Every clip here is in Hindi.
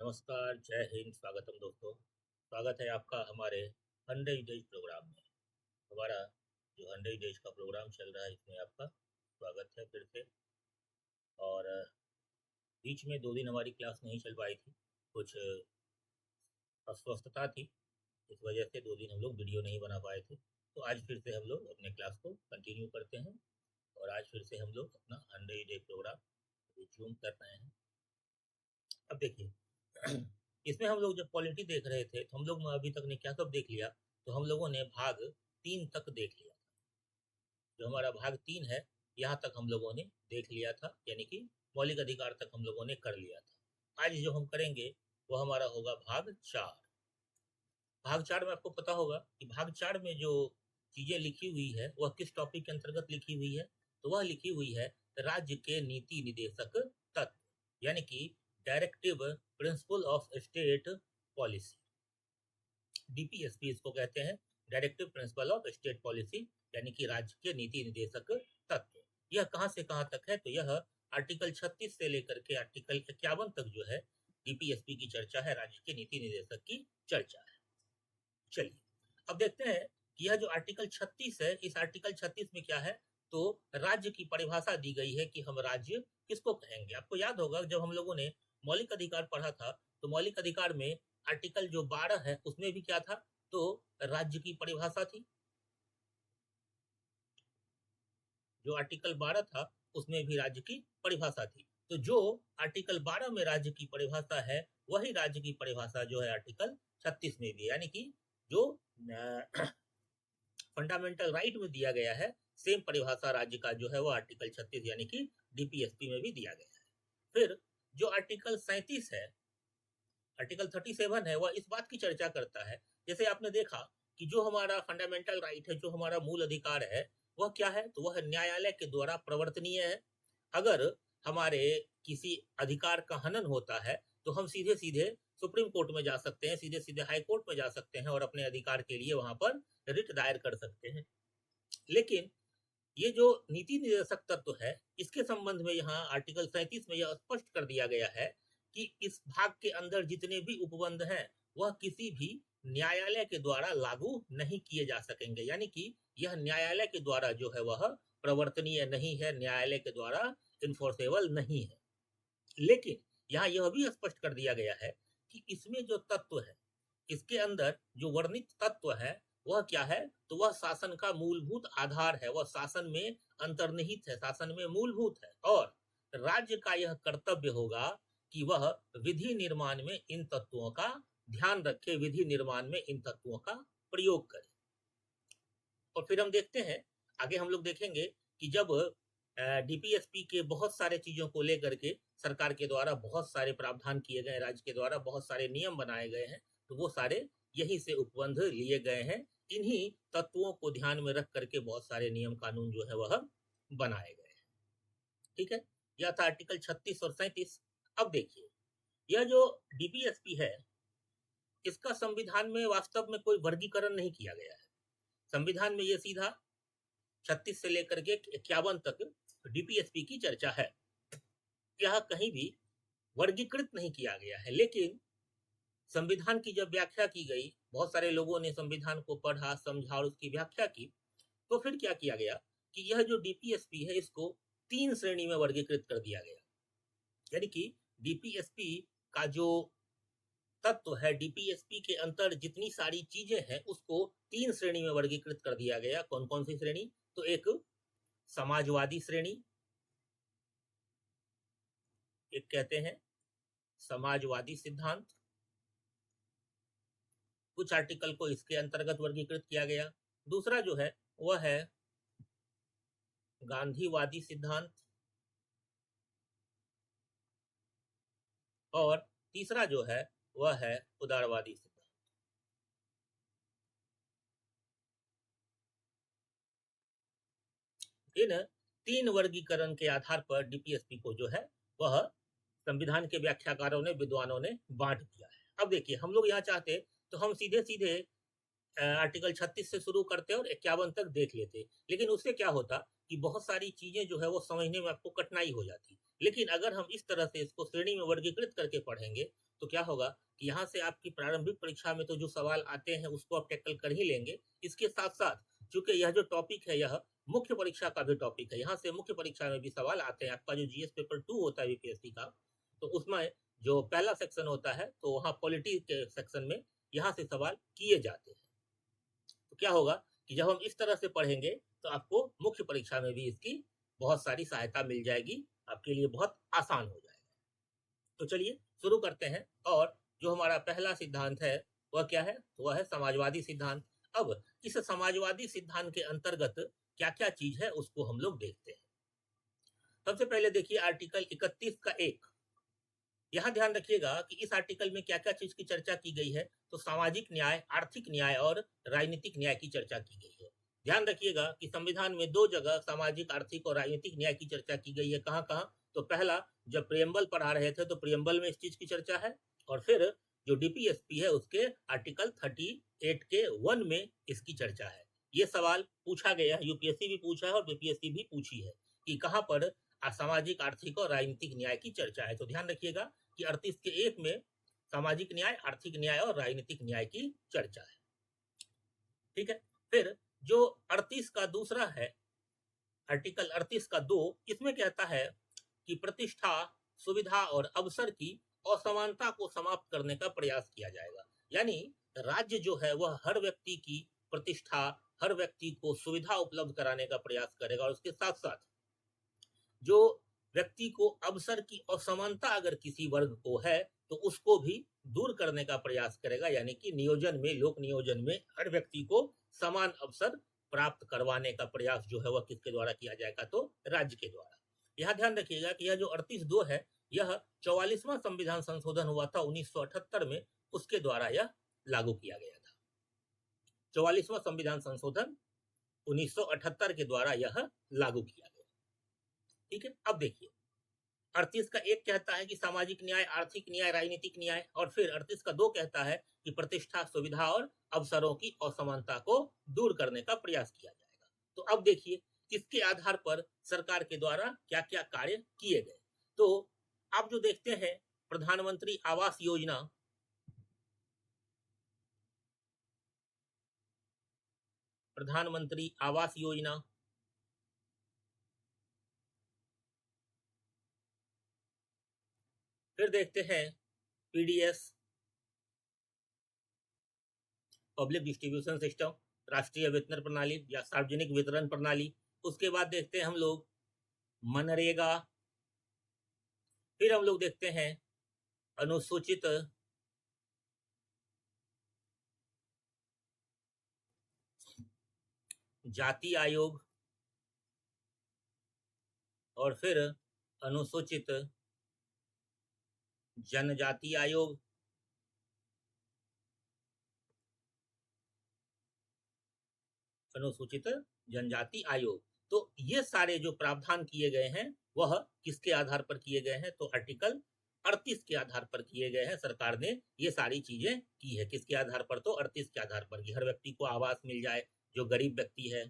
नमस्कार, जय हिंद, स्वागतम दोस्तों। स्वागत है आपका हमारे 100 डेज प्रोग्राम में। हमारा जो 100 डेज का प्रोग्राम चल रहा है इसमें आपका स्वागत है फिर से। और बीच में 2 दिन हमारी क्लास नहीं चल पाई थी, कुछ अस्वस्थता थी। इस वजह से 2 दिन हम लोग वीडियो नहीं बना पाए थे। तो आज फिर से हम लोग अपने क्लास को कंटिन्यू करते हैं और आज फिर से हम लोग अपना 100 डे प्रोग्राम रिज्यूम कर रहे हैं। अब देखिए इसमें हम लोग जब पॉलिटी देख रहे थे तो हम लोग अभी तक ने क्या सब देख लिया। तो हम लोगों ने भाग 3 तक देख लिया। जो हमारा भाग 3 है यहाँ तक हम लोगों ने देख लिया था, यानी कि मौलिक अधिकार तक हम लोगों ने कर लिया था। आज जो हम करेंगे वो हमारा होगा भाग 4। भाग 4 में आपको पता होगा कि भाग 4 में जो चीजें लिखी हुई है वह किस टॉपिक के अंतर्गत लिखी हुई है। तो वह लिखी हुई है राज्य के नीति निदेशक तत्व, यानी कि directive principle of state policy. DPSP इसको कहते हैं, directive principle of state policy, यानी कि राज्य के नीति निदेशक तत्व। यह कहां से कहां तक है? तो यह आर्टिकल 36 से लेकर के आर्टिकल 51 तक जो है डीपीएसपी की चर्चा है, राज्य के नीति निदेशक की चर्चा है। चलिए अब देखते हैं कि यह जो आर्टिकल 36 है, इस आर्टिकल 36 में क्या है। तो राज्य की परिभाषा दी गई है कि हम राज्य किसको कहेंगे। आपको याद होगा जब हम लोगों ने मौलिक अधिकार पढ़ा था तो मौलिक अधिकार में आर्टिकल जो 12 है उसमें भी क्या था? तो राज्य की परिभाषा थी। जो आर्टिकल 12 था उसमें भी राज्य की परिभाषा थी। तो जो आर्टिकल 12 में राज्य की परिभाषा है वही राज्य की परिभाषा जो है आर्टिकल 36 में भी, यानी कि जो फंडामेंटल राइट में दिया गया है सेम परिभाषा राज्य का जो है वो आर्टिकल 36 यानी कि डीपीएसपी में भी दिया गया है। फिर जो आर्टिकल 37 है, आर्टिकल 37 है, वह इस बात की चर्चा करता है, जैसे आपने देखा कि जो हमारा फंडामेंटल राइट है, जो हमारा मूल अधिकार है, वह क्या है? तो वह न्यायालय के द्वारा प्रवर्तनीय है। अगर हमारे किसी अधिकार का हनन होता है तो हम सीधे सीधे सुप्रीम कोर्ट में जा सकते हैं, सीधे सीधे हाई कोर्ट में जा सकते हैं और अपने अधिकार के लिए वहां पर रिट दायर कर सकते हैं। लेकिन ये जो नीति निदेशक तत्व है इसके संबंध में यहाँ आर्टिकल 37 में यह स्पष्ट कर दिया गया है कि इस भाग के अंदर जितने भी उपबंध हैं वह किसी भी न्यायालय के द्वारा लागू नहीं किए जा सकेंगे, यानी कि यह न्यायालय के द्वारा जो है वह प्रवर्तनीय नहीं है, न्यायालय के द्वारा इन्फोर्सेबल नहीं है। लेकिन यहाँ यह भी स्पष्ट कर दिया गया है कि इसमें जो तत्व है, इसके अंदर जो वर्णित तत्व है वह क्या है? तो वह शासन का मूलभूत आधार है, वह शासन में अंतर्निहित है, शासन में मूलभूत है। और राज्य का यह कर्तव्य होगा कि वह विधि निर्माण में इन तत्वों का ध्यान रखे, विधि निर्माण में इन तत्वों का प्रयोग करे। और फिर हम देखते हैं आगे, हम लोग देखेंगे कि जब डीपीएसपी के बहुत सारे चीजों को लेकर के सरकार के द्वारा बहुत सारे प्रावधान किए गए, राज्य के द्वारा बहुत सारे नियम बनाए गए हैं, तो वो सारे यहीं से उपबंध लिए गए हैं। इन्हीं तत्वों को ध्यान में रख करके बहुत सारे नियम कानून जो है वह बनाए गए हैं। ठीक है, यह था आर्टिकल 36 और 37। अब देखिए यह जो डीपीएसपी है इसका संविधान में वास्तव में कोई वर्गीकरण नहीं किया गया है। संविधान में यह सीधा 36 से लेकर के 51 तक डीपीएसपी की चर्चा है, यह कहीं भी वर्गीकृत नहीं किया गया है। लेकिन संविधान की जब व्याख्या की गई, बहुत सारे लोगों ने संविधान को पढ़ा, समझा और उसकी व्याख्या की, तो फिर क्या किया गया कि यह जो डीपीएसपी है इसको 3 श्रेणी में वर्गीकृत कर दिया गया। यानी कि डीपीएसपी का जो तत्व है, डीपीएसपी के अंतर जितनी सारी चीजें हैं उसको 3 श्रेणी में वर्गीकृत कर दिया गया। कौन कौन सी श्रेणी? तो एक समाजवादी श्रेणी, एक कहते हैं समाजवादी सिद्धांत, कुछ आर्टिकल को इसके अंतर्गत वर्गीकृत किया गया। दूसरा जो है वह है गांधीवादी सिद्धांत, और तीसरा जो है वह है उदारवादी सिद्धांत। इन 3 वर्गीकरण के आधार पर डीपीएसपी को जो है वह संविधान के व्याख्याकारों ने, विद्वानों ने बांट दिया है। अब देखिए हम लोग यहाँ चाहते तो हम सीधे सीधे आर्टिकल 36 से शुरू करते और 51 तक देख लेते, लेकिन उससे क्या होता कि बहुत सारी चीजें जो है वो समझने में आपको कठिनाई हो जाती। लेकिन अगर हम इस तरह से इसको श्रेणी में वर्गीकृत करके पढ़ेंगे तो क्या होगा कि यहाँ से आपकी प्रारंभिक परीक्षा में तो जो सवाल आते हैं उसको आप टैकल कर ही लेंगे। इसके साथ साथ चूंकि यह जो टॉपिक है यह मुख्य परीक्षा का भी टॉपिक है, यहाँ से मुख्य परीक्षा में भी सवाल आते हैं। आपका जो जीएस पेपर 2 होता है यूपीएससी का, तो उसमें जो पहला सेक्शन होता है तो वहाँ पॉलिटी के सेक्शन में यहाँ से सवाल किए जाते हैं। तो क्या होगा कि जब हम इस तरह से पढ़ेंगे तो आपको मुख्य परीक्षा में भी इसकी बहुत सारी सहायता मिल जाएगी, आपके लिए बहुत आसान हो जाएगा। तो चलिए शुरू करते हैं। और जो हमारा पहला सिद्धांत है वह क्या है? तो वह है समाजवादी सिद्धांत। अब इस समाजवादी सिद्धांत के अंतर्गत क्या क्या चीज है उसको हम लोग देखते हैं। सबसे पहले देखिए आर्टिकल 31 का 1। यहाँ ध्यान रखिएगा कि इस आर्टिकल में क्या क्या चीज की चर्चा की गई है। तो सामाजिक न्याय, आर्थिक न्याय और राजनीतिक न्याय की चर्चा की गई है। ध्यान रखिएगा कि संविधान में 2 जगह सामाजिक, आर्थिक और राजनीतिक न्याय की चर्चा की गई है। कहाँ कहाँ? तो पहला जब प्रियम्बल पढ़ा रहे थे तो प्रियम्बल में इस चीज की चर्चा है, और फिर जो डीपीएसपी है उसके आर्टिकल 38 के 1 में इसकी चर्चा है। ये सवाल पूछा गया है, यूपीएससी भी पूछा है और बीपीएससी भी पूछी है कि कहाँ पर सामाजिक, आर्थिक और राजनीतिक न्याय की चर्चा है। तो ध्यान रखिएगा कि 38 के 1 में सामाजिक न्याय, आर्थिक न्याय और राजनीतिक न्याय की चर्चा है। ठीक है। फिर जो 38 का दूसरा है, आर्टिकल 38 का 2, इसमें कहता है कि प्रतिष्ठा, सुविधा और अवसर की असमानता को समाप्त करने का प्रयास किया जाएगा। यानी राज्य जो है वह हर व्यक्ति की प्रतिष्ठा, हर व्यक्ति को सुविधा उपलब्ध कराने का प्रयास करेगा, और उसके साथ साथ जो व्यक्ति को अवसर की असमानता अगर किसी वर्ग को है तो उसको भी दूर करने का प्रयास करेगा। यानी कि नियोजन में, लोक नियोजन में हर व्यक्ति को समान अवसर प्राप्त करवाने का प्रयास जो है वह किसके द्वारा किया जाएगा? तो राज्य के द्वारा। यहाँ ध्यान रखिएगा कि यह जो 38(2) है यह 44वां संविधान संशोधन हुआ था 1978 में, उसके द्वारा यह लागू किया गया था। 44वां संविधान संशोधन 1978 के द्वारा यह लागू किया गया। ठीक है। अब देखिए 38 का 1 कहता है कि सामाजिक न्याय, आर्थिक न्याय, राजनीतिक न्याय, और फिर 38 का 2 कहता है कि प्रतिष्ठा, सुविधा और अवसरों की असमानता को दूर करने का प्रयास किया जाएगा। तो अब देखिए किसके आधार पर सरकार के द्वारा क्या क्या कार्य किए गए। तो आप जो देखते हैं प्रधानमंत्री आवास योजना, प्रधानमंत्री आवास योजना, फिर देखते हैं पीडीएस, पब्लिक डिस्ट्रीब्यूशन सिस्टम, राष्ट्रीय वितरण प्रणाली या सार्वजनिक वितरण प्रणाली। उसके बाद देखते हैं हम लोग मनरेगा, फिर हम लोग देखते हैं अनुसूचित जाति आयोग, और फिर अनुसूचित जनजाति आयोग, अनुसूचित जनजाति आयोग। तो ये सारे जो प्रावधान किए गए हैं वह किसके आधार पर किए गए हैं? तो आर्टिकल 38 के आधार पर किए गए हैं। सरकार ने ये सारी चीजें की है किसके आधार पर? तो 38 के आधार पर कि हर व्यक्ति को आवास मिल जाए। जो गरीब व्यक्ति है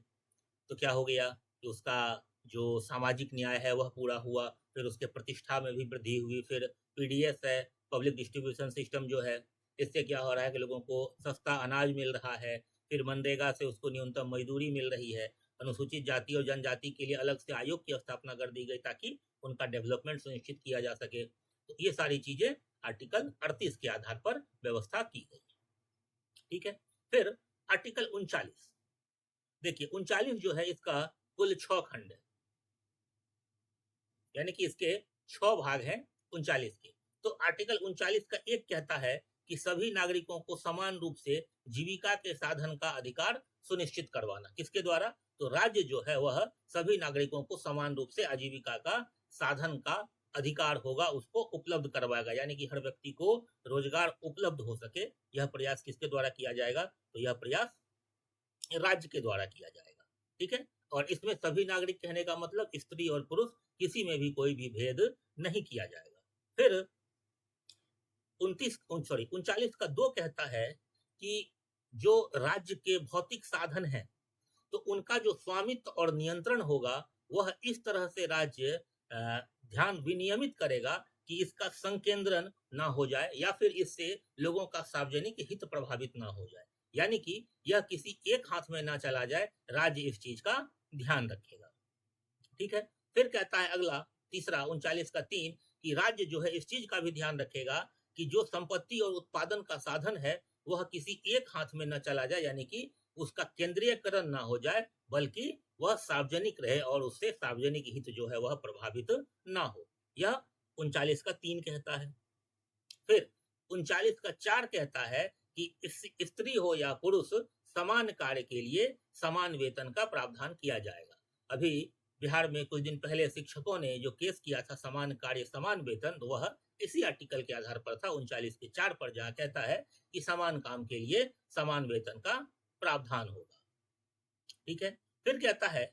तो क्या हो गया कि उसका जो सामाजिक न्याय है वह पूरा हुआ, फिर उसके प्रतिष्ठा में भी वृद्धि हुई। फिर पीडीएस है, पब्लिक डिस्ट्रीब्यूशन सिस्टम जो है, इससे क्या हो रहा है कि लोगों को सस्ता अनाज मिल रहा है। फिर मनरेगा से उसको न्यूनतम मजदूरी मिल रही है। अनुसूचित जाति और जनजाति के लिए अलग से आयोग की स्थापना कर दी गई ताकि उनका डेवलपमेंट सुनिश्चित किया जा सके। तो ये सारी चीजें आर्टिकल 38 के आधार पर व्यवस्था की गई। ठीक है। फिर आर्टिकल 39, देखिए 39 जो है इसका कुल 6 खंड है, यानी कि इसके 6 भाग हैं 39 के। तो आर्टिकल 39 का 1 कहता है कि सभी नागरिकों को समान रूप से जीविका के साधन का अधिकार सुनिश्चित करवाना। किसके द्वारा? तो राज्य जो है वह सभी नागरिकों को समान रूप से आजीविका का साधन का अधिकार होगा, उसको उपलब्ध करवाएगा। यानी कि हर व्यक्ति को रोजगार उपलब्ध हो सके, यह प्रयास किसके द्वारा किया जाएगा? तो यह प्रयास राज्य के द्वारा किया जाएगा। ठीक है। और इसमें सभी नागरिक कहने का मतलब स्त्री और पुरुष किसी में भी कोई भी भेद नहीं किया जाएगा। फिर 39 का 2 कहता है कि जो राज्य के भौतिक साधन हैं तो उनका जो स्वामित्व और नियंत्रण होगा वह इस तरह से राज्य ध्यान विनियमित करेगा कि इसका संकेंद्रण ना हो जाए या फिर इससे लोगों का सार्वजनिक हित प्रभावित ना हो जाए, यानी कि यह किसी एक हाथ में ना चला जाए, राज्य इस चीज का ध्यान रखेगा। ठीक है। फिर कहता है अगला तीसरा 39 का 3 कि राज्य जो है इस चीज का भी ध्यान रखेगा कि जो संपत्ति और उत्पादन का साधन है वह किसी एक हाथ में न चला जाए, यानी कि उसका केंद्रीयकरण ना हो जाए, बल्कि वह सार्वजनिक रहे और उससे सार्वजनिक हित जो है वह प्रभावित ना हो। यह 39 का 3 कहता है। फिर 39 का 4 कहता है कि स्त्री हो या पुरुष समान कार्य के लिए समान वेतन का प्रावधान किया जाएगा। अभी बिहार में कुछ दिन पहले शिक्षकों ने जो केस किया था समान कार्य समान वेतन, तो वह इसी आर्टिकल के आधार पर था 39 के 4 पर, जहां कहता है कि समान काम के लिए समान वेतन का प्रावधान होगा। ठीक है। फिर कहता है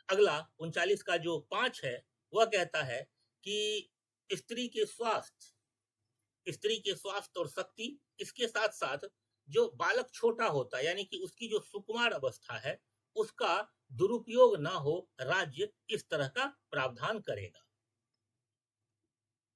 अगला 39 का जो 5 है वह कहता है कि स्त्री के स्वास्थ्य और शक्ति, इसके साथ साथ जो बालक छोटा होता है यानी कि उसकी जो सुकुमार अवस्था है उसका दुरुपयोग ना हो, राज्य इस तरह का प्रावधान करेगा।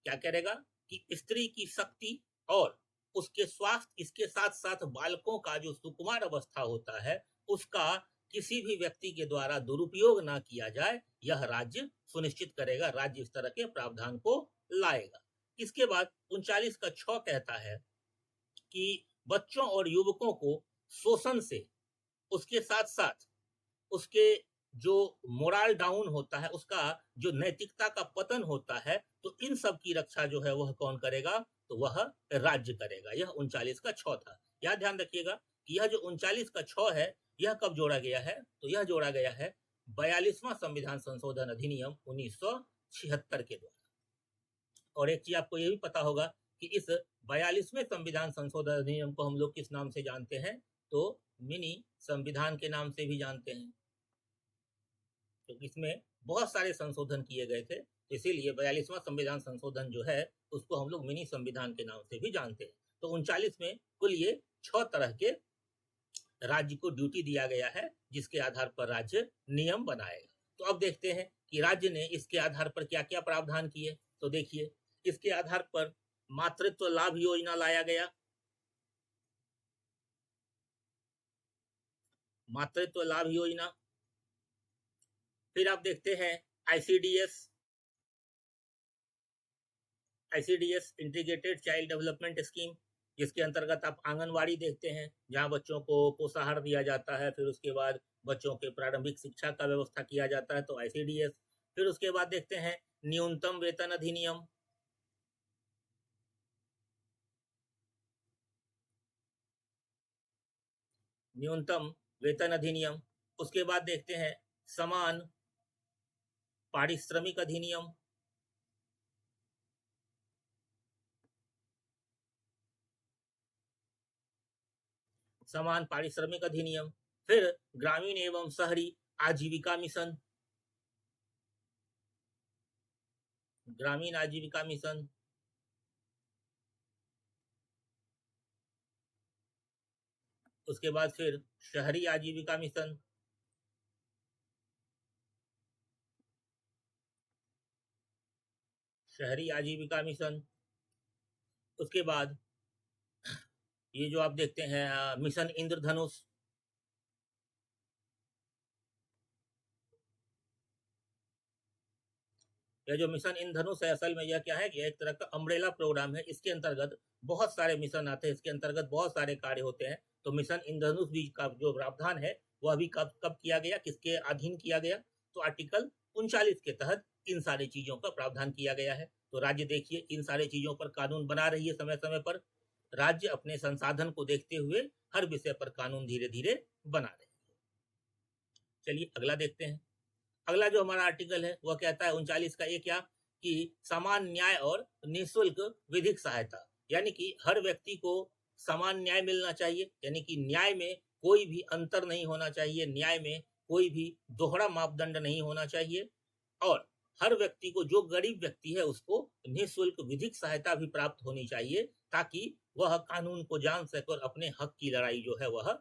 क्या करेगा कि स्त्री की शक्ति और उसके स्वास्थ्य, इसके साथ साथ बालकों का जो सुकुमार अवस्था होता है उसका किसी भी व्यक्ति के द्वारा दुरुपयोग ना किया जाए, यह राज्य सुनिश्चित करेगा। राज्य इस तरह के प्रावधान को लाएगा। इसके बाद 39 का 6 कहता है कि बच्चों और युवकों को शोषण से, उसके साथ साथ उसके जो मोरल डाउन होता है, उसका जो नैतिकता का पतन होता है, तो इन सब की रक्षा जो है वह कौन करेगा, तो वह राज्य करेगा। यह 39 का 6 था। यह ध्यान रखिएगा कि यह जो 39 का 6 है यह कब जोड़ा गया है, तो यह जोड़ा गया है 42वां संविधान संशोधन अधिनियम 1976 के द्वारा। और एक चीज आपको यह भी पता होगा कि इस 42वें संविधान संशोधन अधिनियम को हम लोग किस नाम से जानते हैं, तो मिनी संविधान के नाम से भी जानते हैं, क्योंकि इसमें बहुत सारे संशोधन किए गए थे, इसीलिए 42वां संविधान संशोधन जो है उसको हम लोग मिनी संविधान के नाम से भी जानते हैं। तो 39 में कुल ये 6 तरह के राज्य को ड्यूटी दिया गया है, जिसके आधार पर राज्य नियम बनाएगा। तो अब देखते हैं कि राज्य ने इसके आधार पर क्या क्या प्रावधान किए। तो देखिए, इसके आधार पर मातृत्व लाभ योजना लाया गया। मातृत्व लाभ योजना। फिर आप देखते हैं ICDS integrated child development scheme, जिसके अंतर्गत आप आंगनवाड़ी देखते हैं जहां बच्चों को पोषाहार दिया जाता है, फिर उसके बाद बच्चों के प्रारंभिक शिक्षा का व्यवस्था किया जाता है, तो आईसीडीएस। फिर उसके बाद देखते हैं न्यूनतम वेतन अधिनियम। न्यूनतम वेतन अधिनियम। उसके बाद देखते हैं समान पारिश्रमिक अधिनियम। समान पारिश्रमिक अधिनियम। फिर ग्रामीण एवं शहरी आजीविका मिशन। ग्रामीण आजीविका मिशन। उसके बाद फिर शहरी आजीविका मिशन। शहरी आजीविका मिशन। उसके बाद ये जो आप देखते हैं मिशन इंद्रधनुष। यह जो मिशन इंद्रधनुष है असल में यह क्या है कि एक तरह का अम्ब्रेला प्रोग्राम है। इसके अंतर्गत बहुत सारे मिशन आते हैं, इसके अंतर्गत बहुत सारे कार्य होते हैं। तो मिशन इंद्रधनुष भी का जो प्रावधान है वह भी कब कब किया गया, किसके अधीन किया गया, तो आर्टिकल 39 के तहत इन सारी चीजों का प्रावधान किया गया है। तो राज्य देखिए इन सारी चीजों पर कानून बना रही है समय समय पर। राज्य अपने संसाधन को देखते हुए हर विषय पर कानून धीरे धीरे बना रहे हैं। चलिए अगला देखते हैं। अगला जो हमारा आर्टिकल है वह कहता है 39 का 1 क्या, कि समान न्याय और निःशुल्क विधिक सहायता, यानी कि हर व्यक्ति को समान न्याय मिलना चाहिए, यानी कि न्याय में कोई भी अंतर नहीं होना चाहिए, न्याय में कोई भी दोहरा मापदंड नहीं होना चाहिए, और हर व्यक्ति को, जो गरीब व्यक्ति है उसको निःशुल्क विधिक सहायता भी प्राप्त होनी चाहिए, ताकि वह कानून को जान सके और अपने हक की लड़ाई जो है वह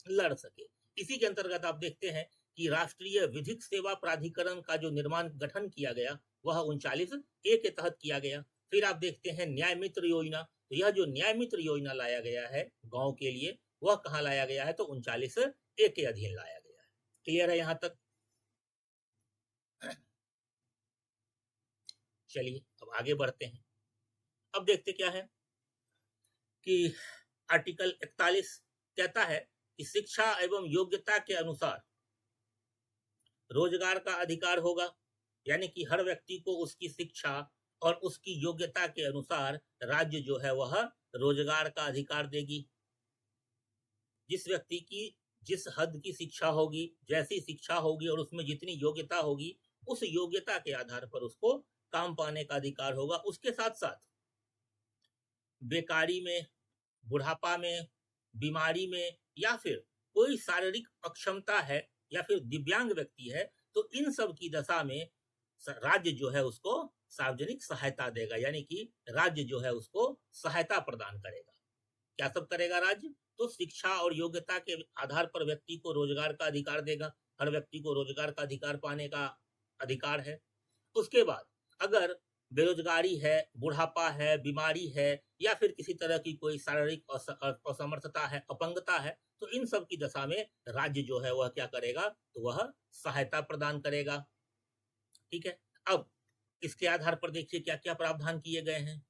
लड़ सके। इसी के अंतर्गत आप देखते हैं कि राष्ट्रीय विधिक सेवा प्राधिकरण का जो निर्माण गठन किया गया वह 39A के तहत किया गया। फिर आप देखते हैं न्याय मित्र योजना, तो यह जो न्याय मित्र योजना लाया गया है गांव के लिए, वह कहाँ लाया गया है, तो 39A के अधीन लाया गया है। क्लियर है यहां तक? चलिए अब आगे बढ़ते हैं। अब देखते क्या है कि आर्टिकल 41 कहता है कि शिक्षा एवं योग्यता के अनुसार रोजगार का अधिकार होगा, यानी कि हर व्यक्ति को उसकी शिक्षा और उसकी योग्यता के अनुसार राज्य जो है वह रोजगार का अधिकार देगी। जिस व्यक्ति की जिस हद की शिक्षा होगी, जैसी शिक्षा होगी और उसमें जितनी योग्यता होगी, उस योग्यता के आधार पर उसको काम पाने का अधिकार होगा। उसके साथ साथ बेकारी में, बुढ़ापा में, बीमारी में, या फिर कोई शारीरिक अक्षमता है या फिर दिव्यांग व्यक्ति है, तो इन सब की दशा में राज्य जो है उसको सार्वजनिक सहायता देगा, यानी कि राज्य जो है उसको सहायता प्रदान करेगा। क्या सब करेगा राज्य? तो शिक्षा और योग्यता के आधार पर व्यक्ति को रोजगार का अधिकार देगा। हर व्यक्ति को रोजगार का अधिकार पाने का अधिकार है। उसके बाद अगर बेरोजगारी है, बुढ़ापा है, बीमारी है, या फिर किसी तरह की कोई शारीरिक असमर्थता है, अपंगता है, तो इन सब की दशा में राज्य जो है वह क्या करेगा, तो वह सहायता प्रदान करेगा। ठीक है। अब इसके आधार पर देखिए क्या क्या प्रावधान किए गए हैं।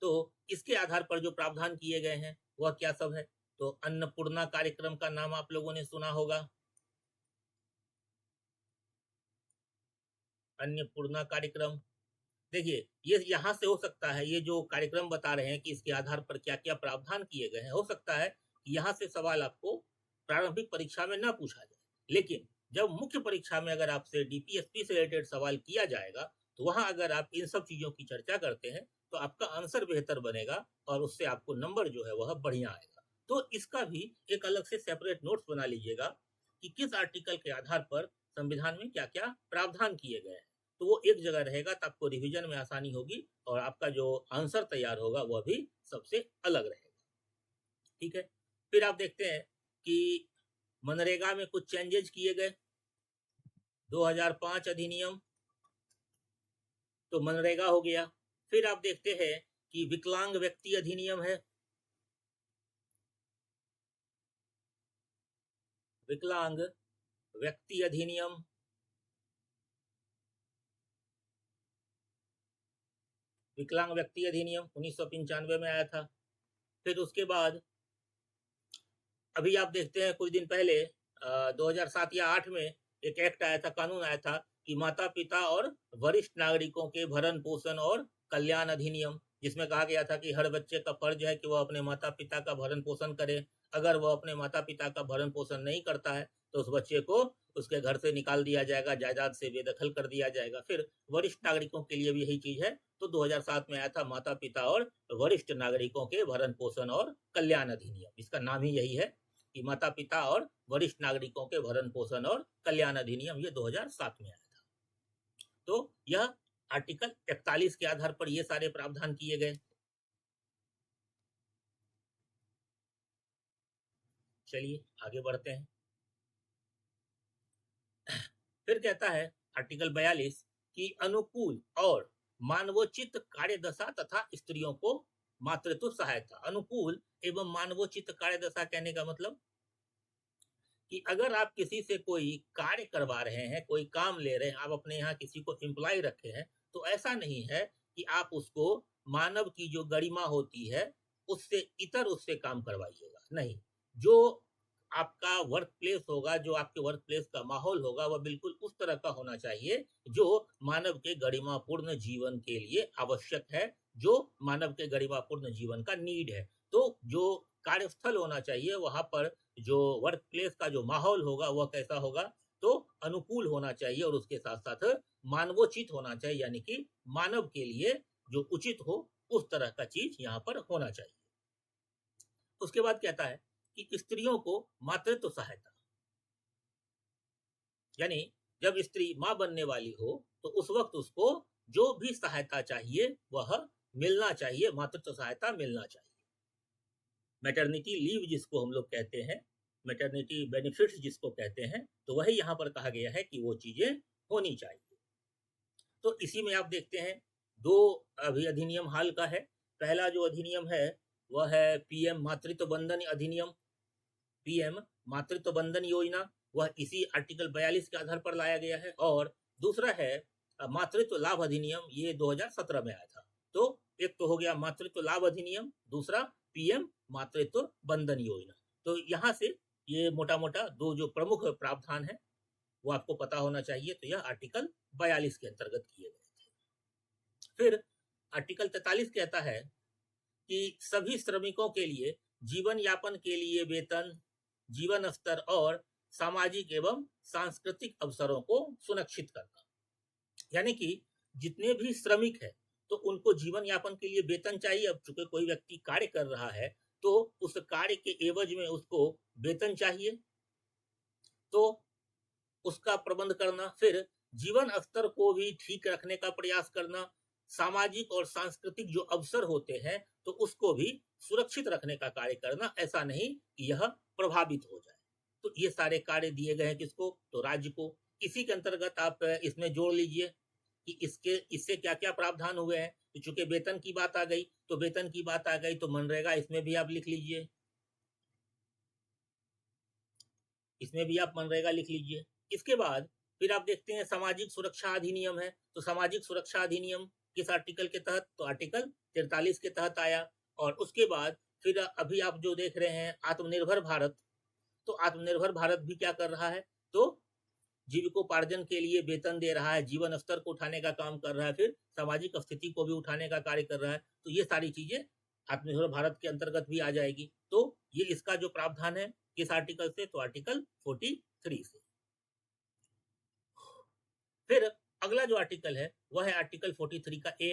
तो इसके आधार पर जो प्रावधान किए गए हैं वह क्या सब है, तो अन्नपूर्णा कार्यक्रम का नाम आप लोगों ने सुना होगा। अन्नपूर्णा कार्यक्रम, देखिए ये यहाँ से हो सकता है, ये जो कार्यक्रम बता रहे हैं कि इसके आधार पर क्या क्या प्रावधान किए गए हैं, हो सकता है कि यहाँ से सवाल आपको प्रारंभिक परीक्षा में ना पूछा जाए, लेकिन जब मुख्य परीक्षा में अगर आपसे डीपीएसपी से रिलेटेड सवाल किया जाएगा, तो वहां अगर आप इन सब चीजों की चर्चा करते हैं तो आपका आंसर बेहतर बनेगा और उससे आपको नंबर जो है वह बढ़िया आएगा। तो इसका भी एक अलग से सेपरेट नोट्स बना लीजिएगा कि किस आर्टिकल के आधार पर संविधान में क्या क्या प्रावधान किए गए हैं, तो वो एक जगह रहेगा, तो आपको रिवीजन में आसानी होगी और आपका जो आंसर तैयार होगा वह भी सबसे अलग रहेगा। ठीक है। फिर आप देखते हैं कि मनरेगा में कुछ चेंजेस किए गए। 2005 अधिनियम, तो मनरेगा हो गया। फिर आप देखते हैं कि विकलांग व्यक्ति अधिनियम है। विकलांग व्यक्ति अधिनियम, विकलांग व्यक्ति अधिनियम 1995 में आया था। फिर उसके बाद अभी आप देखते हैं कुछ दिन पहले 2007 या 8 में एक एक्ट आया था, कानून आया था कि माता पिता और वरिष्ठ नागरिकों के भरण पोषण और कल्याण अधिनियम, जिसमें कहा गया था कि हर बच्चे का फर्ज है कि वह अपने माता पिता का भरण पोषण करे। अगर वह अपने माता पिता का भरण पोषण नहीं करता है तो उस बच्चे को उसके घर से निकाल दिया जाएगा, जायदाद से बेदखल कर दिया जाएगा। फिर वरिष्ठ नागरिकों के लिए भी यही चीज है, तो 2007 में आया था माता पिता और वरिष्ठ नागरिकों के भरण पोषण और कल्याण अधिनियम। इसका नाम ही यही है कि माता पिता और वरिष्ठ नागरिकों के भरण पोषण और कल्याण अधिनियम, ये 2007 में आया था। तो यह आर्टिकल 41 के आधार पर ये सारे प्रावधान किए गए। चलिए आगे बढ़ते हैं। फिर कहता है आर्टिकल 42 कि अनुकूल और मानवोचित कार्यदशा तथा स्त्रियों को मातृत्व सहायता। अनुकूल एवं मानवोचित कार्यदशा कहने का मतलब कि अगर आप किसी से कोई कार्य करवा रहे हैं, कोई काम ले रहे हैं, आप अपने यहाँ किसी को एम्प्लॉय रखे हैं, तो ऐसा नहीं है कि आप उसको मानव की जो गरिमा होती है उससे इतर उससे काम करवाइएगा। नहीं, जो आपका वर्क प्लेस होगा, जो आपके वर्क प्लेस का माहौल होगा, वह बिल्कुल उस तरह का होना चाहिए जो मानव के गरिमापूर्ण जीवन के लिए आवश्यक है, जो मानव के गरिमापूर्ण जीवन का नीड है। तो जो कार्यस्थल होना चाहिए वहां पर जो वर्क प्लेस का जो माहौल होगा वह कैसा होगा, तो अनुकूल होना चाहिए और उसके साथ साथ मानवोचित होना चाहिए, यानी कि मानव के लिए जो उचित हो उस तरह का चीज यहाँ पर होना चाहिए। उसके बाद कहता है कि स्त्रियों को मातृत्व सहायता, यानी जब स्त्री मां बनने वाली हो तो उस वक्त उसको जो भी सहायता चाहिए वह मिलना चाहिए, मातृत्व सहायता मिलना चाहिए। मैटरनिटी लीव जिसको हम लोग कहते हैं, मैटरनिटी बेनिफिट्स जिसको कहते हैं, तो वही यहाँ पर कहा गया है कि वो चीजें होनी चाहिए। तो इसी में आप देखते हैं दो अभी अधिनियम हाल का है। पहला जो अधिनियम है वह है पीएम मातृत्व बंधन अधिनियम, पीएम मातृत्व बंधन योजना, वह इसी आर्टिकल 42 के आधार पर लाया गया है। और दूसरा है मातृत्व लाभ अधिनियम, ये 2017 में आया था। तो एक तो हो गया मातृत्व लाभ अधिनियम, दूसरा पीएम मातृत्व बंधन योजना। तो यहाँ से ये मोटा मोटा दो जो प्रमुख प्रावधान है वो आपको पता होना चाहिए। तो यह आर्टिकल 42 के अंतर्गत किए गए थे। फिर आर्टिकल 43 कहता है कि सभी श्रमिकों के लिए जीवन यापन के लिए वेतन, जीवन स्तर और सामाजिक एवं सांस्कृतिक अवसरों को सुनिश्चित करना। यानी कि जितने भी श्रमिक हैं तो उनको जीवन यापन के लिए वेतन चाहिए। अब चूंकि कोई व्यक्ति कार्य कर रहा है तो उस कार्य के एवज में उसको वेतन चाहिए, तो उसका प्रबंध करना। फिर जीवन स्तर को भी ठीक रखने का प्रयास करना, सामाजिक और सांस्कृतिक जो अवसर होते हैं तो उसको भी सुरक्षित रखने का कार्य करना, ऐसा नहीं कि यह प्रभावित हो जाए। तो ये सारे कार्य दिए गए हैं किसको? तो राज्य को। इसी के अंतर्गत आप इसमें जोड़ लीजिए कि इससे क्या क्या प्रावधान हुए हैं। तो चूंकि वेतन की बात आ गई तो वेतन की बात आ गई तो मनरेगा इसमें भी आप लिख लीजिए, इसमें भी आप मनरेगा लिख लीजिए। इसके बाद फिर आप देखते हैं सामाजिक सुरक्षा अधिनियम है। तो सामाजिक सुरक्षा अधिनियम किस आर्टिकल के तहत? तो आर्टिकल 43 के तहत आया। और उसके बाद फिर अभी आप जो देख रहे हैं आत्मनिर्भर भारत, तो आत्मनिर्भर भारत भी क्या कर रहा है? तो जीविकोपार्जन के लिए वेतन दे रहा है, जीवन स्तर को उठाने का काम कर रहा है, फिर सामाजिक स्थिति को भी उठाने का कार्य कर रहा है। तो ये सारी चीजें आत्मनिर्भर भारत के अंतर्गत भी आ जाएगी। तो ये इसका जो प्रावधान है किस आर्टिकल से? तो आर्टिकल 43 से। फिर अगला जो आर्टिकल है वह है आर्टिकल 43 का ए।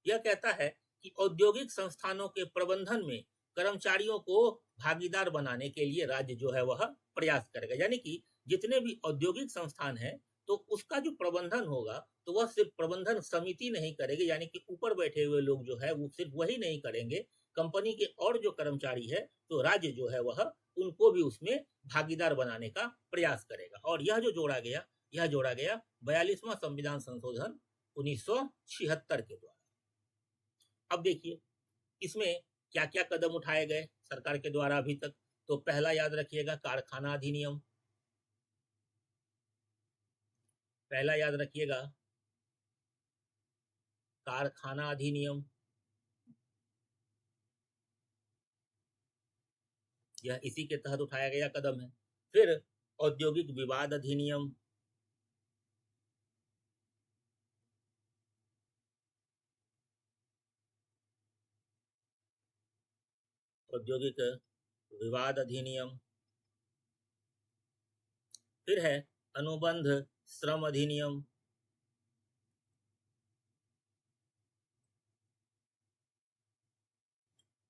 यह कहता है कि औद्योगिक संस्थानों के प्रबंधन में कर्मचारियों को भागीदार बनाने के लिए राज्य जो है वह प्रयास करेगा। यानी कि जितने भी औद्योगिक संस्थान हैं तो उसका जो प्रबंधन होगा तो वह सिर्फ प्रबंधन समिति नहीं करेगी, यानी कि ऊपर बैठे हुए लोग जो है वो सिर्फ वही नहीं करेंगे, कंपनी के और जो कर्मचारी है तो राज्य जो है वह उनको भी उसमें भागीदार बनाने का प्रयास करेगा। और यह जोड़ा गया 42वां संविधान संशोधन 1976 के द्वारा। अब देखिए इसमें क्या क्या कदम उठाए गए सरकार के द्वारा अभी तक। तो पहला याद रखिएगा कारखाना अधिनियम, पहला याद रखिएगा कारखाना अधिनियम, यह इसी के तहत उठाया गया कदम है। फिर औद्योगिक विवाद अधिनियम, औद्योगिक विवाद अधिनियम। फिर है अनुबंध श्रम अधिनियम,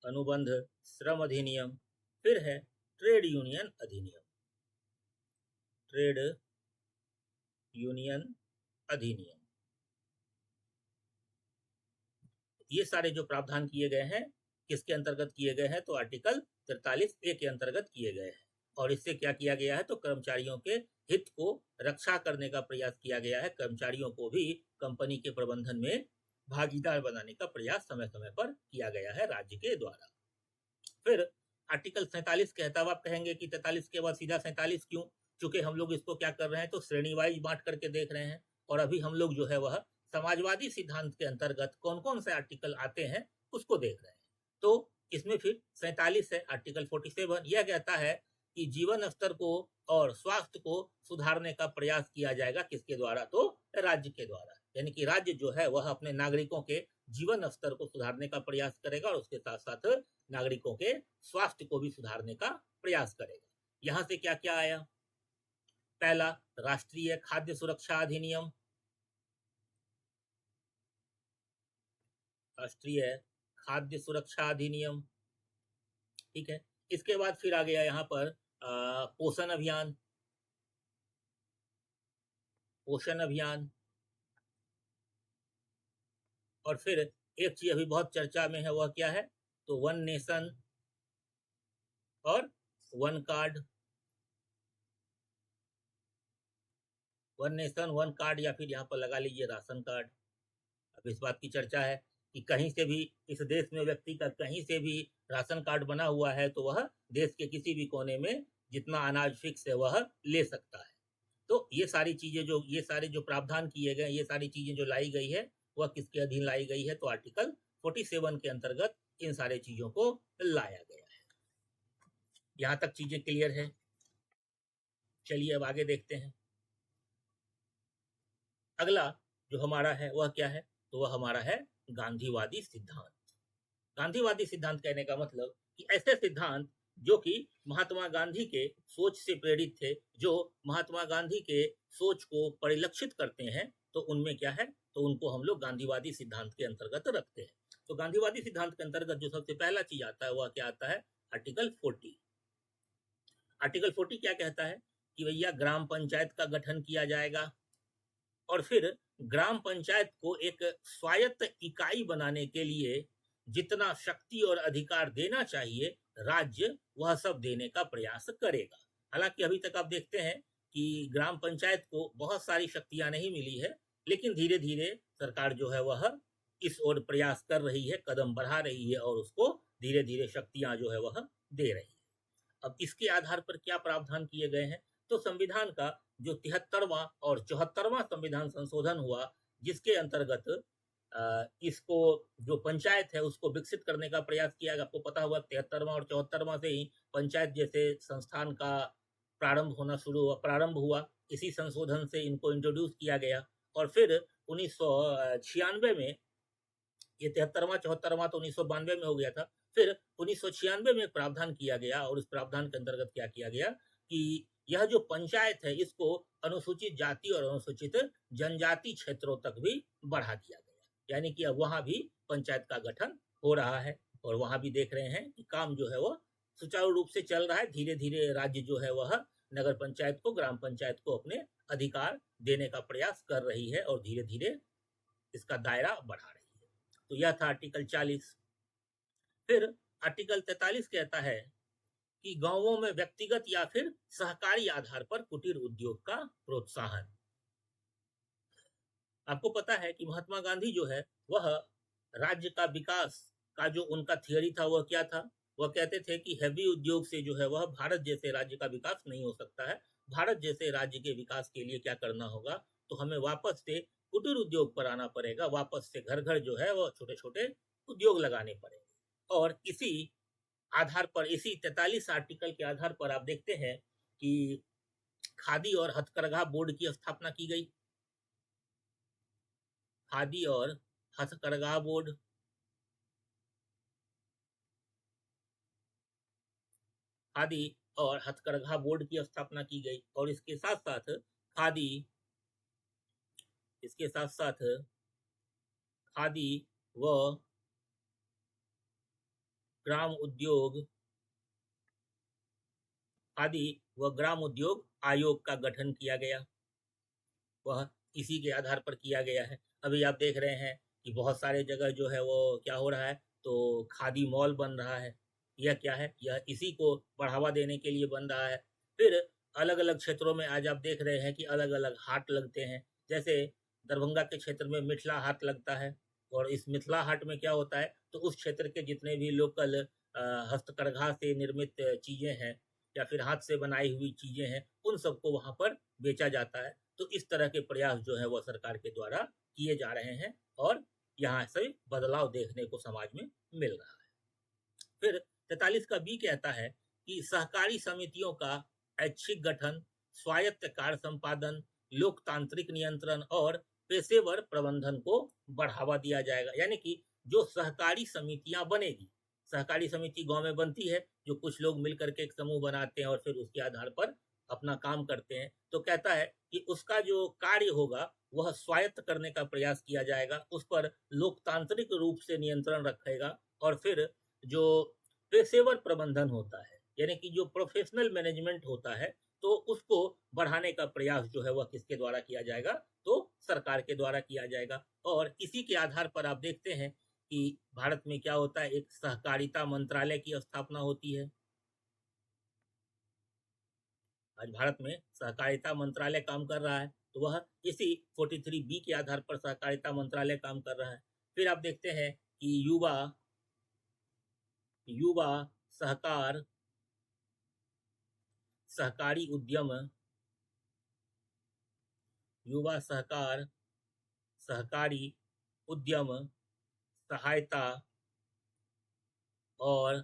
अनुबंध श्रम अधिनियम। फिर है ट्रेड यूनियन अधिनियम, ट्रेड यूनियन अधिनियम। ये सारे जो प्रावधान किए गए हैं किसके अंतर्गत किए गए हैं? तो आर्टिकल 43 ए के अंतर्गत किए गए हैं। और इससे क्या किया गया है? तो कर्मचारियों के हित को रक्षा करने का प्रयास किया गया है, कर्मचारियों को भी कंपनी के प्रबंधन में भागीदार बनाने का प्रयास समय समय पर किया गया है राज्य के द्वारा। फिर आर्टिकल 47 कहता है, आप कहेंगे कि 43 के बाद सीधा 47 क्यों? चूंकि हम लोग इसको क्या कर रहे हैं तो श्रेणी वाइज बांट करके देख रहे हैं। और अभी हम लोग जो है वह समाजवादी सिद्धांत के अंतर्गत कौन कौन से आर्टिकल आते हैं उसको देख रहे हैं। तो इसमें फिर 47 है आर्टिकल 47, यह कहता है कि जीवन स्तर को और स्वास्थ्य को सुधारने का प्रयास किया जाएगा। किसके द्वारा? तो राज्य के द्वारा। यानी कि राज्य जो है वह अपने नागरिकों के जीवन स्तर को सुधारने का प्रयास करेगा और उसके साथ साथ नागरिकों के स्वास्थ्य को भी सुधारने का प्रयास करेगा। यहां से क्या क्या आया? पहला राष्ट्रीय खाद्य सुरक्षा अधिनियम, राष्ट्रीय खाद्य सुरक्षा अधिनियम, ठीक है। इसके बाद फिर आ गया यहाँ पर पोषण अभियान, पोषण अभियान। और फिर एक चीज अभी बहुत चर्चा में है, वह क्या है? तो वन नेशन और one card, one nation one card, या फिर यहाँ पर लगा लीजिए राशन कार्ड। अब इस बात की चर्चा है कि कहीं से भी इस देश में व्यक्ति का कहीं से भी राशन कार्ड बना हुआ है तो वह देश के किसी भी कोने में जितना अनाज फिक्स है वह ले सकता है। तो ये सारी चीजें जो ये सारे जो प्रावधान किए गए, ये सारी चीजें जो लाई गई है वह किसके अधीन लाई गई है? तो आर्टिकल 47 के अंतर्गत इन सारे चीजों को लाया गया है। यहां तक चीजें क्लियर है। चलिए अब आगे देखते हैं। अगला जो हमारा है वह क्या है? तो वह हमारा है गांधीवादी सिद्धांत। गांधीवादी सिद्धांत कहने का मतलब कि ऐसे सिद्धांत जो कि महात्मा गांधी के सोच से प्रेरित थे, जो महात्मा गांधी के सोच को परिलक्षित करते हैं, तो उनमें क्या है? तो उनको हम लोग गांधीवादी सिद्धांत के अंतर्गत रखते हैं। तो गांधीवादी सिद्धांत के अंतर्गत जो सबसे पहला चीज आता है वह क्या आता है? आर्टिकल 40। आर्टिकल 40 क्या कहता है कि भैया ग्राम पंचायत का गठन किया जाएगा और फिर ग्राम पंचायत को एक स्वायत्त इकाई बनाने के लिए जितना शक्ति और अधिकार देना चाहिए राज्य, वह सब देने का प्रयास करेगा। हालांकि अभी तक आप देखते हैं कि ग्राम पंचायत को बहुत सारी शक्तियां नहीं मिली है, लेकिन धीरे धीरे सरकार जो है वह इस ओर प्रयास कर रही है, कदम बढ़ा रही है और उसको धीरे धीरे शक्तियां जो है वह दे रही है। अब इसके आधार पर क्या प्रावधान किए गए हैं? तो संविधान का जो 73वां और 74वां संविधान संशोधन हुआ, जिसके अंतर्गत इसको जो पंचायत है उसको विकसित करने का प्रयास किया गया। आपको पता होगा 73वां और 74वां से ही पंचायत जैसे संस्थान का प्रारंभ हुआ। इसी संशोधन से इनको इंट्रोड्यूस किया गया और फिर 1996 में, ये 73वां 74वां तो 1992 में हो गया था, फिर 1996 में एक प्रावधान किया गया और उस प्रावधान के अंतर्गत क्या किया गया कि यह जो पंचायत है इसको अनुसूचित जाति और अनुसूचित जनजाति क्षेत्रों तक भी बढ़ा दिया गया। यानी कि अब वहां भी पंचायत का गठन हो रहा है और वहां भी देख रहे हैं कि काम जो है वह सुचारू रूप से चल रहा है। धीरे धीरे राज्य जो है वह नगर पंचायत को, ग्राम पंचायत को अपने अधिकार देने का प्रयास कर रही है और धीरे धीरे इसका दायरा बढ़ा रही है। तो यह था आर्टिकल 40। फिर आर्टिकल 43 कहता है कि गांवों में व्यक्तिगत या फिर सहकारी आधार पर कुटीर उद्योग का प्रोत्साहन। आपको पता है कि महात्मा गांधी जो है वह राज्य का विकास का जो उनका थियरी था वह क्या था? वह कहते थे कि हैवी उद्योग से जो है वह भारत जैसे राज्य का विकास नहीं हो सकता है। भारत जैसे राज्य के विकास के लिए क्या करना होगा? तो हमें वापस से कुटीर उद्योग पर आना पड़ेगा, वापस से घर घर जो है वह छोटे छोटे उद्योग लगाने पड़ेंगे। और इसी आधार पर, इसी 43 आर्टिकल के आधार पर आप देखते हैं कि खादी और हथकरघा बोर्ड की स्थापना की गई। खादी और हथकरघा बोर्ड, खादी और हथकरघा बोर्ड की स्थापना की गई और इसके साथ साथ खादी, इसके साथ साथ खादी व ग्राम उद्योग, खादी व ग्राम उद्योग आयोग का गठन किया गया। वह इसी के आधार पर किया गया है। अभी आप देख रहे हैं कि बहुत सारे जगह जो है वो क्या हो रहा है, तो खादी मॉल बन रहा है। यह क्या है? यह इसी को बढ़ावा देने के लिए बन रहा है। फिर अलग अलग क्षेत्रों में आज आप देख रहे हैं कि अलग अलग हाट लगते हैं। जैसे दरभंगा के क्षेत्र में मिथिला हाट लगता है और इस मिथिला हाट में क्या होता है, तो उस क्षेत्र के जितने भी लोकल हस्तकरघा से निर्मित चीजें हैं या फिर हाथ से बनाई हुई चीजें हैं, उन सबको वहां पर बेचा जाता है। तो इस तरह के प्रयास जो है वह सरकार के द्वारा किए जा रहे हैं और यहाँ से बदलाव देखने को समाज में मिल रहा है। फिर 43 का बी कहता है कि सहकारी समितियों का ऐच्छिक गठन, स्वायत्त कार्य संपादन, लोकतांत्रिक नियंत्रण और पेशेवर प्रबंधन को बढ़ावा दिया जाएगा। यानी कि जो सहकारी समितियां बनेगी, सहकारी समिति गांव में बनती है, जो कुछ लोग मिलकर के एक समूह बनाते हैं और फिर उसके आधार पर अपना काम करते हैं, तो कहता है कि उसका जो कार्य होगा वह स्वायत्त करने का प्रयास किया जाएगा, उस पर लोकतांत्रिक रूप से नियंत्रण रखेगा और फिर जो पेशेवर प्रबंधन होता है, यानी कि जो प्रोफेशनल मैनेजमेंट होता है, तो उसको बढ़ाने का प्रयास जो है वह किसके द्वारा किया जाएगा? तो सरकार के द्वारा किया जाएगा। और इसी के आधार पर आप देखते हैं कि भारत में क्या होता है, एक सहकारिता मंत्रालय की स्थापना होती है। आज भारत में सहकारिता मंत्रालय काम कर रहा है तो वह इसी 43B के आधार पर सहकारिता मंत्रालय काम कर रहा है। फिर आप देखते हैं कि युवा युवा सहकार सहकारी उद्यम युवा सहकार सहकारी उद्यम सहायता और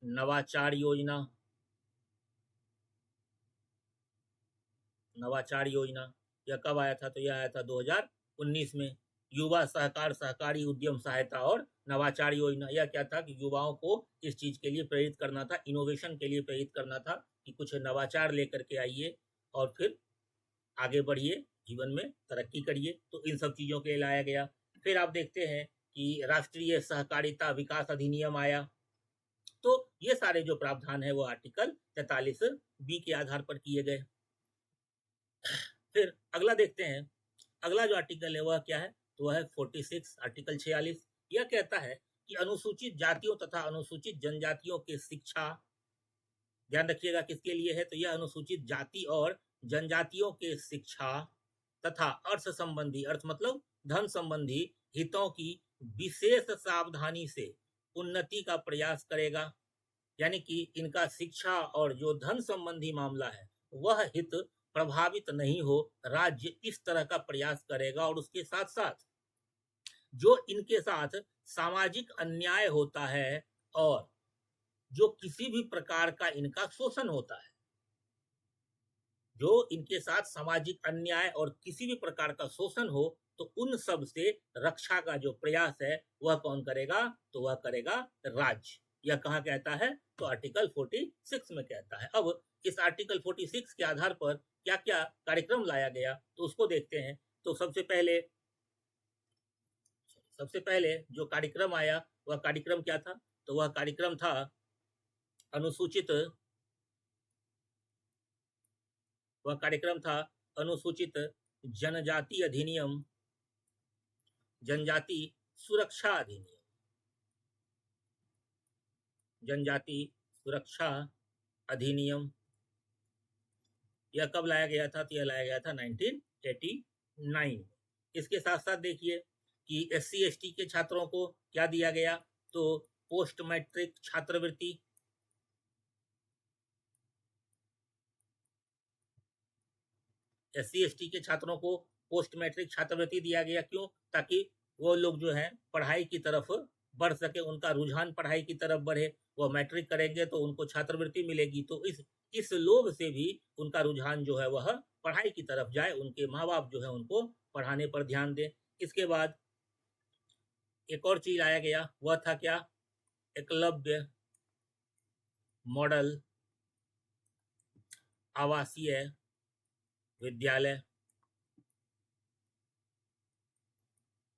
नवाचार योजना यह कब आया था? तो यह आया था 2019 में। युवा सहकार सहकारी उद्यम सहायता और नवाचार योजना, यह क्या था कि युवाओं को इस चीज के लिए प्रेरित करना था, इनोवेशन के लिए प्रेरित करना था कि कुछ नवाचार लेकर के आइए और फिर आगे बढ़िए, जीवन में तरक्की करिए। तो इन सब चीजों के लिए लाया गया। फिर आप देखते हैं कि राष्ट्रीय सहकारिता विकास अधिनियम आया। तो ये सारे जो प्रावधान है वो आर्टिकल 43B के आधार पर किए गए। फिर अगला देखते हैं, अगला जो आर्टिकल है वह क्या है? तो वह है 46 आर्टिकल 46। यह कहता है कि अनुसूचित जातियों तथा अनुसूचित जनजातियों के शिक्षा, ध्यान रखिएगा किसके लिए है? तो यह अनुसूचित जाति और जनजातियों के शिक्षा तथा अर्थ संबंधी, अर्थ मतलब धन संबंधी हितों की विशेष सावधानी से उन्नति का प्रयास करेगा। यानी कि इनका शिक्षा और जो धन संबंधी मामला है वह हित प्रभावित नहीं हो, राज्य इस तरह का प्रयास करेगा। और उसके साथ साथ जो इनके साथ सामाजिक अन्याय होता है और जो किसी भी प्रकार का इनका शोषण होता है, जो इनके साथ सामाजिक अन्याय और किसी भी प्रकार का शोषण हो, तो उन सब से रक्षा का जो प्रयास है वह कौन करेगा? तो वह करेगा राज्य। यह कहाँ कहता है? तो आर्टिकल 46 में कहता है। अब इस आर्टिकल 46 के आधार पर क्या क्या कार्यक्रम लाया गया तो उसको देखते हैं। तो सबसे पहले जो कार्यक्रम आया वह कार्यक्रम क्या था? तो वह कार्यक्रम था अनुसूचित जनजाति अधिनियम, जनजाति सुरक्षा अधिनियम, जनजाति सुरक्षा अधिनियम। यह कब लाया गया था? तो यह लाया गया था 1989। इसके साथ साथ देखिए कि SC ST के छात्रों को क्या दिया गया? तो पोस्ट मैट्रिक छात्रवृत्ति, SC ST के छात्रों को पोस्ट मैट्रिक छात्रवृत्ति दिया गया। क्यों? ताकि वो लोग जो है पढ़ाई की तरफ बढ़ सके, उनका रुझान पढ़ाई की तरफ बढ़े। वो मैट्रिक करेंगे तो उनको छात्रवृत्ति मिलेगी, तो इस लोभ से भी उनका रुझान जो है वह पढ़ाई की तरफ जाए, उनके माँ बाप जो है उनको पढ़ाने पर ध्यान दें। इसके बाद एक और चीज लाया गया, वह था क्या? एकलव्य मॉडल आवासीय विद्यालय।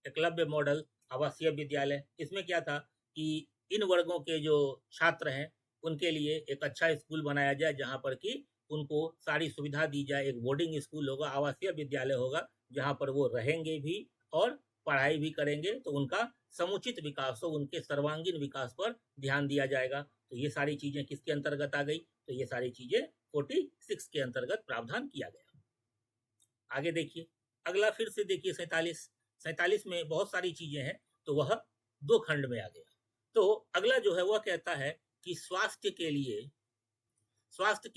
एकलव्य मॉडल आवासीय विद्यालय, इसमें क्या था कि इन वर्गों के जो छात्र हैं उनके लिए एक अच्छा स्कूल बनाया जाए जहां पर कि उनको सारी सुविधा दी जाए। एक बोर्डिंग स्कूल होगा, आवासीय विद्यालय होगा, जहां पर वो रहेंगे भी और पढ़ाई भी करेंगे, तो उनका समुचित विकास हो, उनके सर्वांगीण विकास पर ध्यान दिया जाएगा। तो ये सारी चीजें किसके अंतर्गत आ गई? तो ये सारी चीजें 46 के अंतर्गत प्रावधान किया गया। आगे देखिए, अगला फिर से देखिए 47 में बहुत सारी चीजें हैं, तो वह 2 खंड में आ गया। तो अगला जो है वह कहता है कि स्वास्थ्य के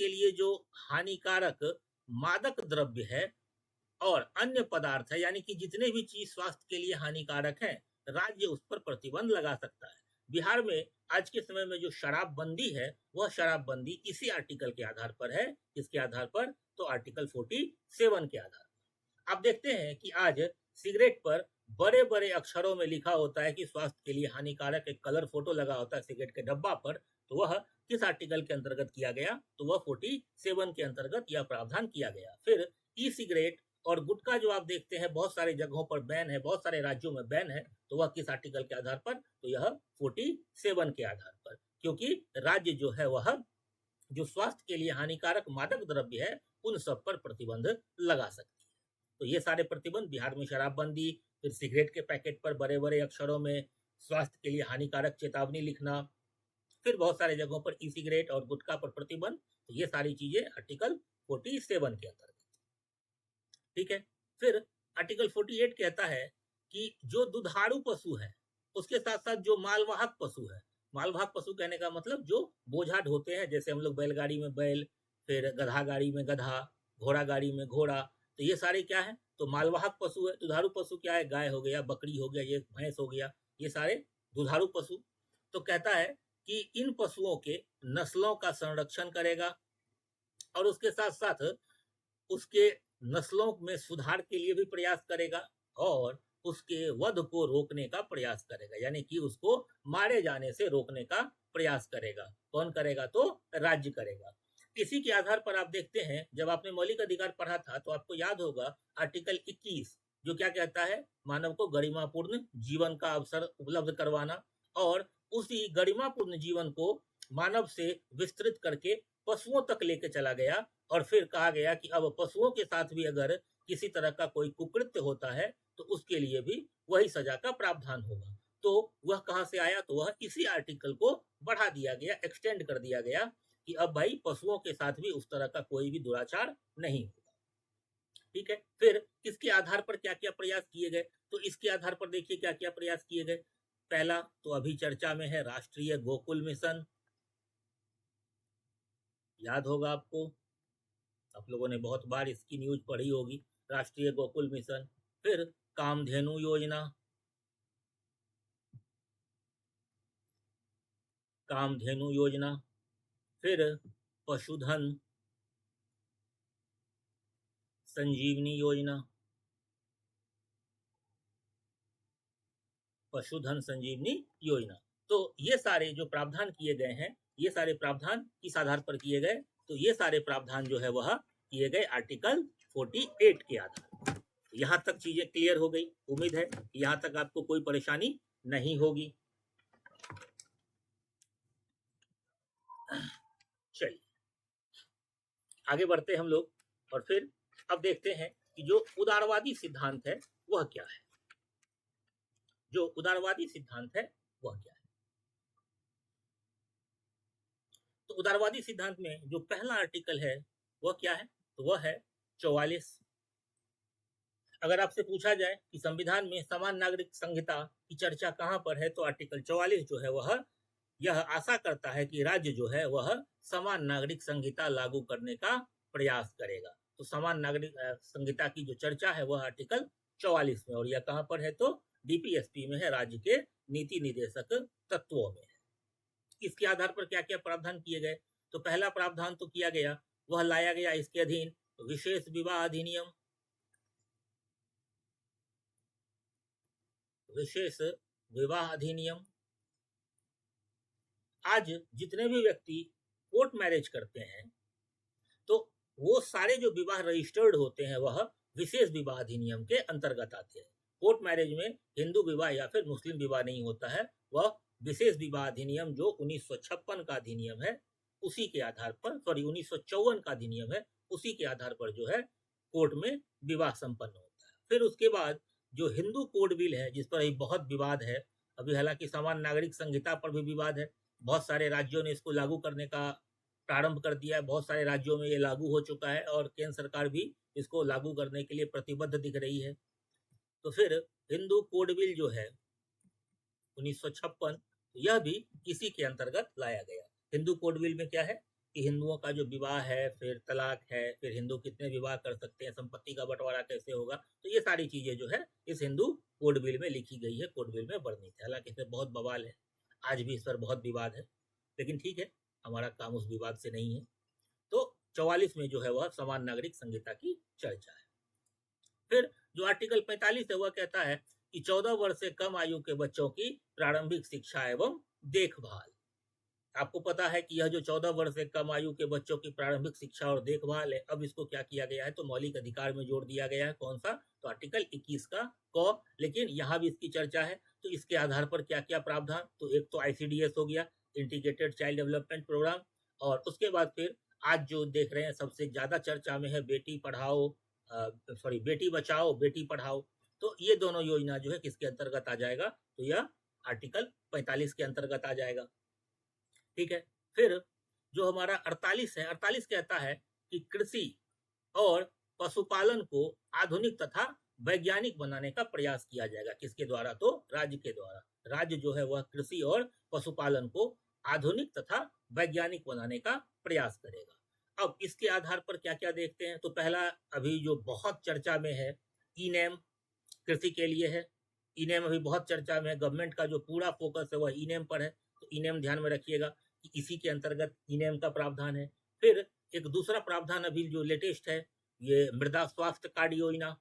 लिए जो हानिकारक मादक द्रव्य है और अन्य पदार्थ है, यानी कि जितने भी चीज स्वास्थ्य के लिए हानिकारक है, राज्य उस पर प्रतिबंध लगा सकता है। बिहार में आज के समय में जो शराबबंदी है वह शराबबंदी इसी आर्टिकल के आधार पर है। किसके आधार पर? तो आर्टिकल 47 के आधार पर। आप देखते हैं कि आज सिगरेट पर बड़े बड़े अक्षरों में लिखा होता है कि स्वास्थ्य के लिए हानिकारक, एक कलर फोटो लगा होता है सिगरेट के डब्बा पर। तो वह किस आर्टिकल के अंतर्गत किया गया? तो वह 47 के अंतर्गत यह प्रावधान किया गया। फिर ई सिगरेट और गुटखा जो आप देखते हैं बहुत सारे जगहों पर बैन है, बहुत सारे राज्यों में बैन है, तो वह किस आर्टिकल के आधार पर? तो यह 47 के आधार पर, क्योंकि राज्य जो है वह जो स्वास्थ्य के लिए हानिकारक मादक द्रव्य है उन सब पर प्रतिबंध लगा सकती है। तो ये सारे प्रतिबंध बिहार में शराबबंदी, फिर सिगरेट के पैकेट पर बड़े बड़े अक्षरों में स्वास्थ्य के लिए हानिकारक चेतावनी लिखना, फिर बहुत सारे जगहों पर ई सिगरेट और गुटखा पर प्रतिबंध, तो ये सारी चीजें आर्टिकल 47 के अंतर्गत। ठीक है। फिर आर्टिकल 48 कहता है कि जो दुधारू पशु है उसके साथ साथ जो मालवाहक पशु है, मालवाहक पशु कहने का मतलब जो बोझा ढोते हैं, जैसे हम लोग बैलगाड़ी में बैल, फिर गधा गाड़ी में गधा, घोड़ा गाड़ी में घोड़ा, तो ये सारे क्या है, तो मालवाहक पशु है। दुधारू पशु क्या है, गाय हो गया, बकरी हो गया, ये भैंस हो गया, ये सारे दुधारू पशु। तो कहता है कि इन पशुओं के नस्लों का संरक्षण करेगा और उसके साथ साथ उसके नस्लों में सुधार के लिए भी प्रयास करेगा और उसके वध को रोकने का प्रयास करेगा, यानी कि उसको मारे जाने से रोकने का प्रयास करेगा। कौन करेगा, तो राज्य करेगा। इसी के आधार पर आप देखते हैं, जब आपने मौलिक अधिकार पढ़ा था तो आपको याद होगा आर्टिकल 21 जो क्या कहता है, मानव को गरिमापूर्ण जीवन का अवसर उपलब्ध करवाना, और उसी गरिमापूर्ण जीवन को मानव से विस्तृत करके पशुओं तक लेके चला गया। और फिर कहा गया कि अब पशुओं के साथ भी अगर किसी तरह का कोई कुकृत्य होता है तो उसके लिए भी वही सजा का प्रावधान होगा। तो वह कहां से आया, तो वह इसी आर्टिकल को बढ़ा दिया गया, एक्सटेंड कर दिया गया कि अब भाई पशुओं के साथ भी उस तरह का कोई भी दुराचार नहीं होगा। ठीक है। फिर इसके आधार पर क्या क्या प्रयास किए गए, तो इसके आधार पर देखिए क्या क्या प्रयास किए गए। पहला तो अभी चर्चा में है राष्ट्रीय गोकुल मिशन, याद होगा आपको, आप लोगों ने बहुत बार इसकी न्यूज पढ़ी होगी, राष्ट्रीय गोकुल मिशन। फिर कामधेनु योजना, कामधेनु योजना। फिर पशुधन संजीवनी योजना, पशुधन संजीवनी योजना। तो ये सारे जो प्रावधान किए गए हैं, ये सारे प्रावधान किस आधार पर किए गए, तो ये सारे प्रावधान जो है वह किए गए आर्टिकल 48 के आधार पर। यहां तक चीजें क्लियर हो गई, उम्मीद है यहां तक आपको कोई परेशानी नहीं होगी। चलिए आगे बढ़ते हम लोग, और फिर अब देखते हैं कि जो उदारवादी सिद्धांत है वह क्या है। जो उदारवादी सिद्धांत है वह क्या है, तो उदारवादी सिद्धांत में जो पहला आर्टिकल है वह क्या है, तो वह है 44। अगर आपसे पूछा जाए कि संविधान में समान नागरिक संहिता की चर्चा कहां पर है, तो आर्टिकल 44 जो है वह यह आशा करता है कि राज्य जो है वह समान नागरिक संहिता लागू करने का प्रयास करेगा। तो समान नागरिक संहिता की जो चर्चा है वह आर्टिकल 44 में, और यह कहां पर है, तो डीपीएसपी में है, राज्य के नीति निर्देशक तत्वों में है। इसके आधार पर क्या क्या प्रावधान किए गए, तो पहला प्रावधान तो किया गया, वह लाया गया इसके अधीन विशेष विवाह अधिनियम, विशेष विवाह अधिनियम। आज जितने भी व्यक्ति कोर्ट मैरिज करते हैं तो वो सारे जो विवाह रजिस्टर्ड होते हैं वह विशेष विवाह अधिनियम के अंतर्गत आते हैं। कोर्ट मैरिज में हिंदू विवाह या फिर मुस्लिम विवाह नहीं होता है, वह विशेष विवाह अधिनियम जो 1956 का अधिनियम है उसी के आधार पर, सॉरी 1954 का अधिनियम है, उसी के आधार पर जो है कोर्ट में विवाह संपन्न होता है। फिर उसके बाद जो हिंदू कोड बिल है जिस पर अभी बहुत विवाद है, अभी हालांकि समान नागरिक संहिता पर भी विवाद है, बहुत सारे राज्यों ने इसको लागू करने का प्रारंभ कर दिया है, बहुत सारे राज्यों में ये लागू हो चुका है और केंद्र सरकार भी इसको लागू करने के लिए प्रतिबद्ध दिख रही है। तो फिर हिंदू कोड बिल जो है 1956, यह भी इसी के अंतर्गत लाया गया। हिंदू कोड बिल में क्या है कि हिंदुओं का जो विवाह है, फिर तलाक है, फिर हिंदू कितने विवाह कर सकते हैं, संपत्ति का बंटवारा कैसे होगा, तो ये सारी चीजें जो है इस हिंदू कोड बिल में लिखी गई है, कोड बिल में वर्णित है। हालांकि इसमें बहुत बवाल है, आज भी इस पर बहुत विवाद है, लेकिन ठीक है, हमारा काम उस विवाद से नहीं है। तो 44 में जो है वह समान नागरिक संहिता की चर्चा है। फिर जो आर्टिकल 45 है वह कहता है कि 14 वर्ष से कम आयु के बच्चों की प्रारंभिक शिक्षा एवं देखभाल। आपको पता है कि यह जो 14 वर्ष से कम आयु के बच्चों की प्रारंभिक शिक्षा और देखभाल है, अब इसको क्या किया गया है, तो मौलिक अधिकार में जोड़ दिया गया है। कौन सा, तो आर्टिकल 21 का क, लेकिन यहाँ भी इसकी चर्चा है। तो इसके आधार पर क्या क्या प्रावधान, तो एक तो आईसीडीएस हो गया, इंटीग्रेटेड चाइल्ड डेवलपमेंट प्रोग्राम, और उसके बाद फिर आज जो देख रहे हैं सबसे ज्यादा चर्चा में है बेटी पढ़ाओ, सॉरी बेटी बचाओ बेटी पढ़ाओ। तो ये दोनों योजना जो है किसके अंतर्गत आ जाएगा, तो यह आर्टिकल 45 के अंतर्गत आ जाएगा। ठीक है। फिर जो हमारा 48 है, 48 कहता है कि कृषि और पशुपालन को आधुनिक तथा वैज्ञानिक बनाने का प्रयास किया जाएगा। किसके द्वारा? तो राज्य के द्वारा। राज्य जो है वह कृषि और पशुपालन को आधुनिक तथा वैज्ञानिक बनाने का प्रयास करेगा। अब इसके आधार पर क्या क्या देखते हैं? तो पहला अभी जो बहुत चर्चा में है, ई नैम कृषि के लिए है। ई नैम अभी बहुत चर्चा में है, गवर्नमेंट का जो पूरा फोकस है वह ई नैम पर है। तो ई नैम ध्यान में रखिएगा कि इसी के अंतर्गत ई नैम का प्रावधान है। फिर एक दूसरा प्रावधान अभी जो लेटेस्ट है, ये मृदा स्वास्थ्य कार्ड योजना,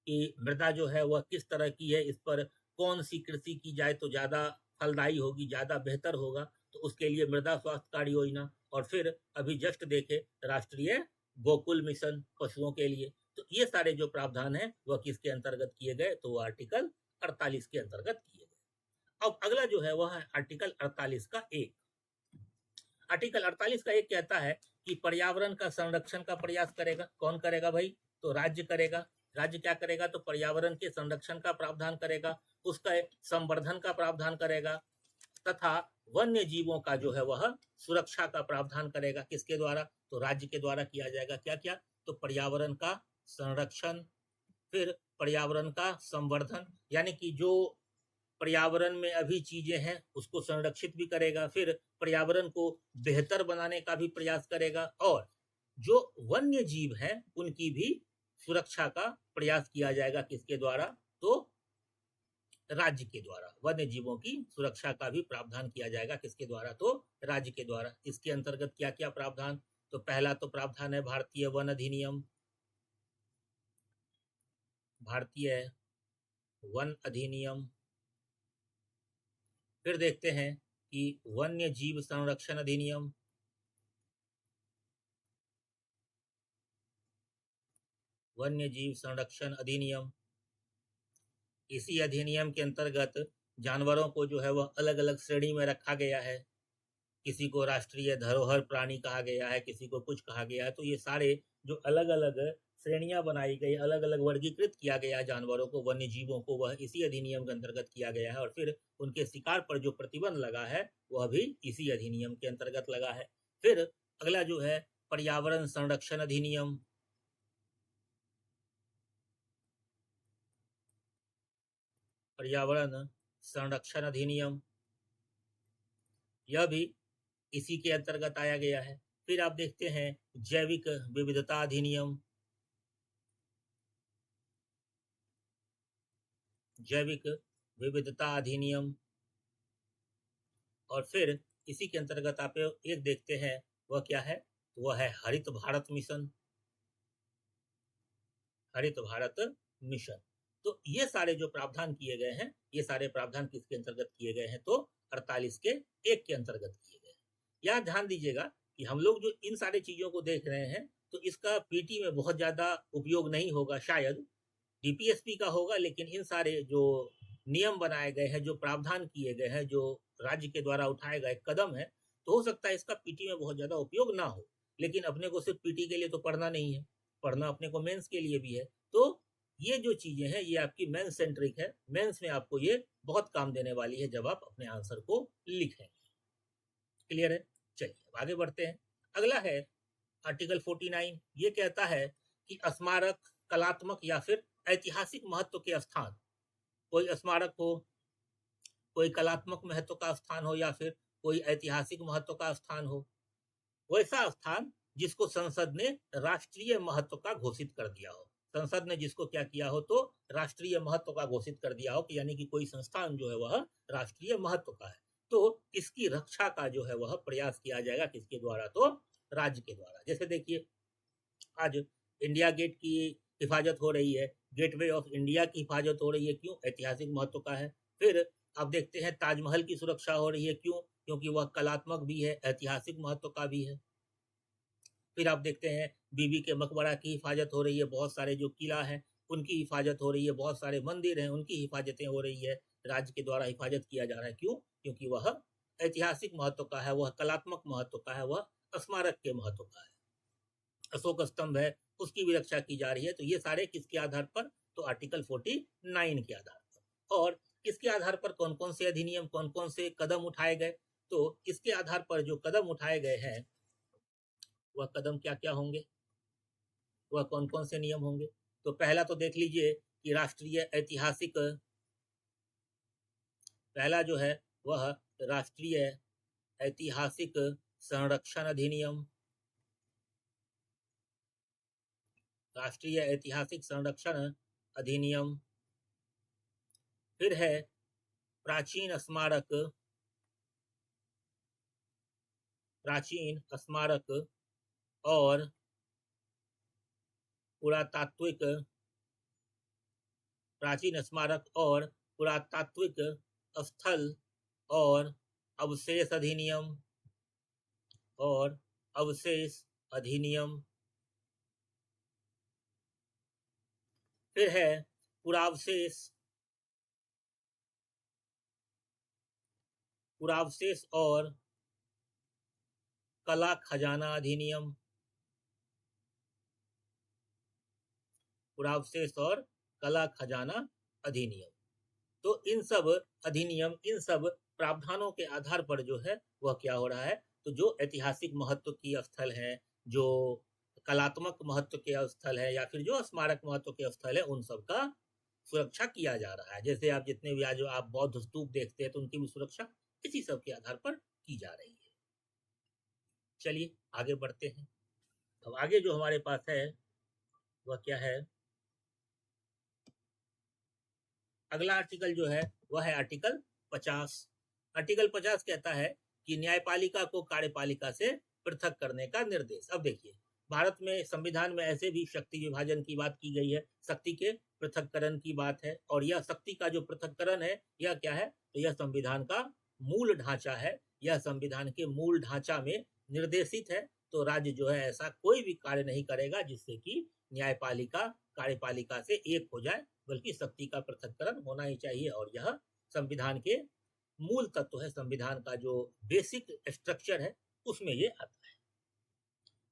कि मृदा जो है वह किस तरह की है, इस पर कौन सी कृषि की जाए तो ज़्यादा फलदायी होगी, ज़्यादा बेहतर होगा, तो उसके लिए मृदा स्वास्थ्य कार्ड योजना। और फिर अभी जस्ट देखे राष्ट्रीय गोकुल मिशन पशुओं के लिए। तो ये सारे जो प्रावधान है वह किसके अंतर्गत किए गए? तो आर्टिकल 48 के अंतर्गत किए गए। अब अगला जो है वह है आर्टिकल 48 का एक। आर्टिकल 48 का एक कहता है कि पर्यावरण का संरक्षण का प्रयास करेगा। कौन करेगा भाई? तो राज्य करेगा। राज्य क्या करेगा? तो पर्यावरण के संरक्षण का प्रावधान करेगा, उसका संवर्धन का प्रावधान करेगा तथा वन्य जीवों का जो है वह सुरक्षा का प्रावधान करेगा। किसके द्वारा? तो राज्य के द्वारा किया जाएगा। क्या क्या? तो पर्यावरण का संरक्षण, फिर पर्यावरण का संवर्धन, यानी कि जो पर्यावरण में अभी चीजें हैं उसको संरक्षित भी करेगा, फिर पर्यावरण को बेहतर बनाने का भी प्रयास करेगा, और जो वन्य जीव हैं उनकी भी सुरक्षा का प्रयास किया जाएगा। किसके द्वारा? तो राज्य के द्वारा। वन्य जीवों की सुरक्षा का भी प्रावधान किया जाएगा। किसके द्वारा? तो राज्य के द्वारा। इसके अंतर्गत क्या क्या प्रावधान? तो पहला तो प्रावधान है भारतीय वन अधिनियम। भारतीय वन अधिनियम। फिर देखते हैं कि वन्य जीव संरक्षण अधिनियम। वन्य जीव संरक्षण अधिनियम, इसी अधिनियम के अंतर्गत जानवरों को जो है वह अलग अलग श्रेणी में रखा गया है। किसी को राष्ट्रीय धरोहर प्राणी कहा गया है, किसी को कुछ कहा गया है। तो ये सारे जो अलग अलग श्रेणियां बनाई गई, अलग अलग वर्गीकृत किया गया जानवरों को, वन्य जीवों को, वह इसी अधिनियम के अंतर्गत किया गया है। और फिर उनके शिकार पर जो प्रतिबंध लगा है वह भी इसी अधिनियम के अंतर्गत लगा है। फिर अगला जो है पर्यावरण संरक्षण अधिनियम। पर्यावरण संरक्षण अधिनियम, यह भी इसी के अंतर्गत आया गया है। फिर आप देखते हैं जैविक विविधता अधिनियम। जैविक विविधता अधिनियम, और फिर इसी के अंतर्गत आप एक देखते हैं, वह क्या है? वह है हरित भारत मिशन। हरित भारत मिशन। तो ये सारे जो प्रावधान किए गए हैं, ये सारे प्रावधान किसके अंतर्गत किए गए हैं? तो 48 के एक के अंतर्गत किए गए हैं। यहाँ ध्यान दीजिएगा कि हम लोग जो इन सारी चीजों को देख रहे हैं, तो इसका पीटी में बहुत ज्यादा उपयोग नहीं होगा, शायद डीपीएसपी का होगा, लेकिन इन सारे जो नियम बनाए गए हैं, जो प्रावधान किए गए हैं, जो राज्य के द्वारा उठाए गए कदम है, तो हो सकता है इसका पीटी में बहुत ज्यादा उपयोग ना हो। लेकिन अपने को सिर्फ पीटी के लिए तो पढ़ना नहीं है, पढ़ना अपने को मेंस के लिए भी है। तो ये जो चीजें हैं ये आपकी मेंस सेंट्रिक है। मेंस में आपको ये बहुत काम देने वाली है जब आप अपने आंसर को लिखेंगे। क्लियर है? चलिए अब आगे बढ़ते हैं। अगला है आर्टिकल 49। ये कहता है कि स्मारक, कलात्मक या फिर ऐतिहासिक महत्व के स्थान, कोई स्मारक हो, कोई कलात्मक महत्व का स्थान हो, या फिर कोई ऐतिहासिक महत्व का स्थान हो, वैसा स्थान जिसको संसद ने राष्ट्रीय महत्व का घोषित कर दिया हो। संसद ने जिसको क्या किया हो? तो राष्ट्रीय महत्व का घोषित कर दिया हो, कि यानी कि कोई संस्थान जो है वह राष्ट्रीय महत्व का है, तो इसकी रक्षा का जो है वह प्रयास किया जाएगा। किसके द्वारा? तो राज्य के द्वारा। जैसे देखिए आज इंडिया गेट की हिफाजत हो रही है, गेटवे ऑफ इंडिया की हिफाजत हो रही है। क्यों? ऐतिहासिक महत्व का है। फिर आप देखते हैं ताजमहल की सुरक्षा हो रही है। क्यों? क्योंकि वह कलात्मक भी है, ऐतिहासिक महत्व का भी है। फिर आप देखते हैं बीबी के मकबरा की हिफाजत हो रही है, बहुत सारे जो किला हैं उनकी हिफाजत हो रही है, बहुत सारे मंदिर हैं उनकी हिफाजतें हो रही है, राज्य के द्वारा हिफाजत किया जा रहा है। क्यों? क्योंकि वह ऐतिहासिक महत्व का है, वह कलात्मक महत्व का है, वह स्मारक के महत्व का है। अशोक स्तंभ है, उसकी भी रक्षा की जा रही है। तो ये सारे किसके आधार पर? तो आर्टिकल 49 के आधार पर। और इसके आधार पर कौन कौन से अधिनियम, कौन कौन से कदम उठाए गए? तो इसके आधार पर जो कदम उठाए गए हैं वह कदम क्या क्या होंगे? वह कौन कौन से नियम होंगे। तो पहला तो देख लीजिए कि पहला जो है वह राष्ट्रीय ऐतिहासिक संरक्षण अधिनियम, राष्ट्रीय ऐतिहासिक संरक्षण अधिनियम। फिर है प्राचीन स्मारक और पुरातात्विक, प्राचीन स्मारक और पुरातात्विक स्थल और अवशेष अधिनियम, और अवशेष अधिनियम। फिर है पुरावशेष और कला खजाना अधिनियम, पुरावशेष और कला खजाना अधिनियम। तो इन सब अधिनियम, इन सब प्रावधानों के आधार पर जो है वह क्या हो रहा है, तो जो ऐतिहासिक महत्व की स्थल है, जो कलात्मक महत्व के स्थल है, या फिर जो स्मारक महत्व के स्थल है, उन सब का सुरक्षा किया जा रहा है। जैसे आप जितने भी आज आप बौद्ध स्तूप देखते हैं तो उनकी भी सुरक्षा इसी सब के आधार पर की जा रही है। चलिए आगे बढ़ते हैं। अब आगे जो हमारे पास है वह क्या है, अगला आर्टिकल जो है वह है आर्टिकल 50। आर्टिकल 50 कहता है कि न्यायपालिका को कार्यपालिका से पृथक करने का निर्देश। अब देखिए, भारत में संविधान में ऐसे भी शक्ति विभाजन की बात की गई है, शक्ति के पृथककरण की बात है, और यह शक्ति का जो पृथककरण है यह क्या है, तो यह संविधान का मूल ढांचा है, यह संविधान के मूल ढांचा में निर्देशित है। तो राज्य जो है ऐसा कोई भी कार्य नहीं करेगा जिससे कि न्यायपालिका कार्यपालिका से एक हो जाए, बल्कि शक्ति का पृथककरण होना ही चाहिए, और यह संविधान के मूल तत्व है, संविधान का जो बेसिक स्ट्रक्चर है उसमें ये आता है।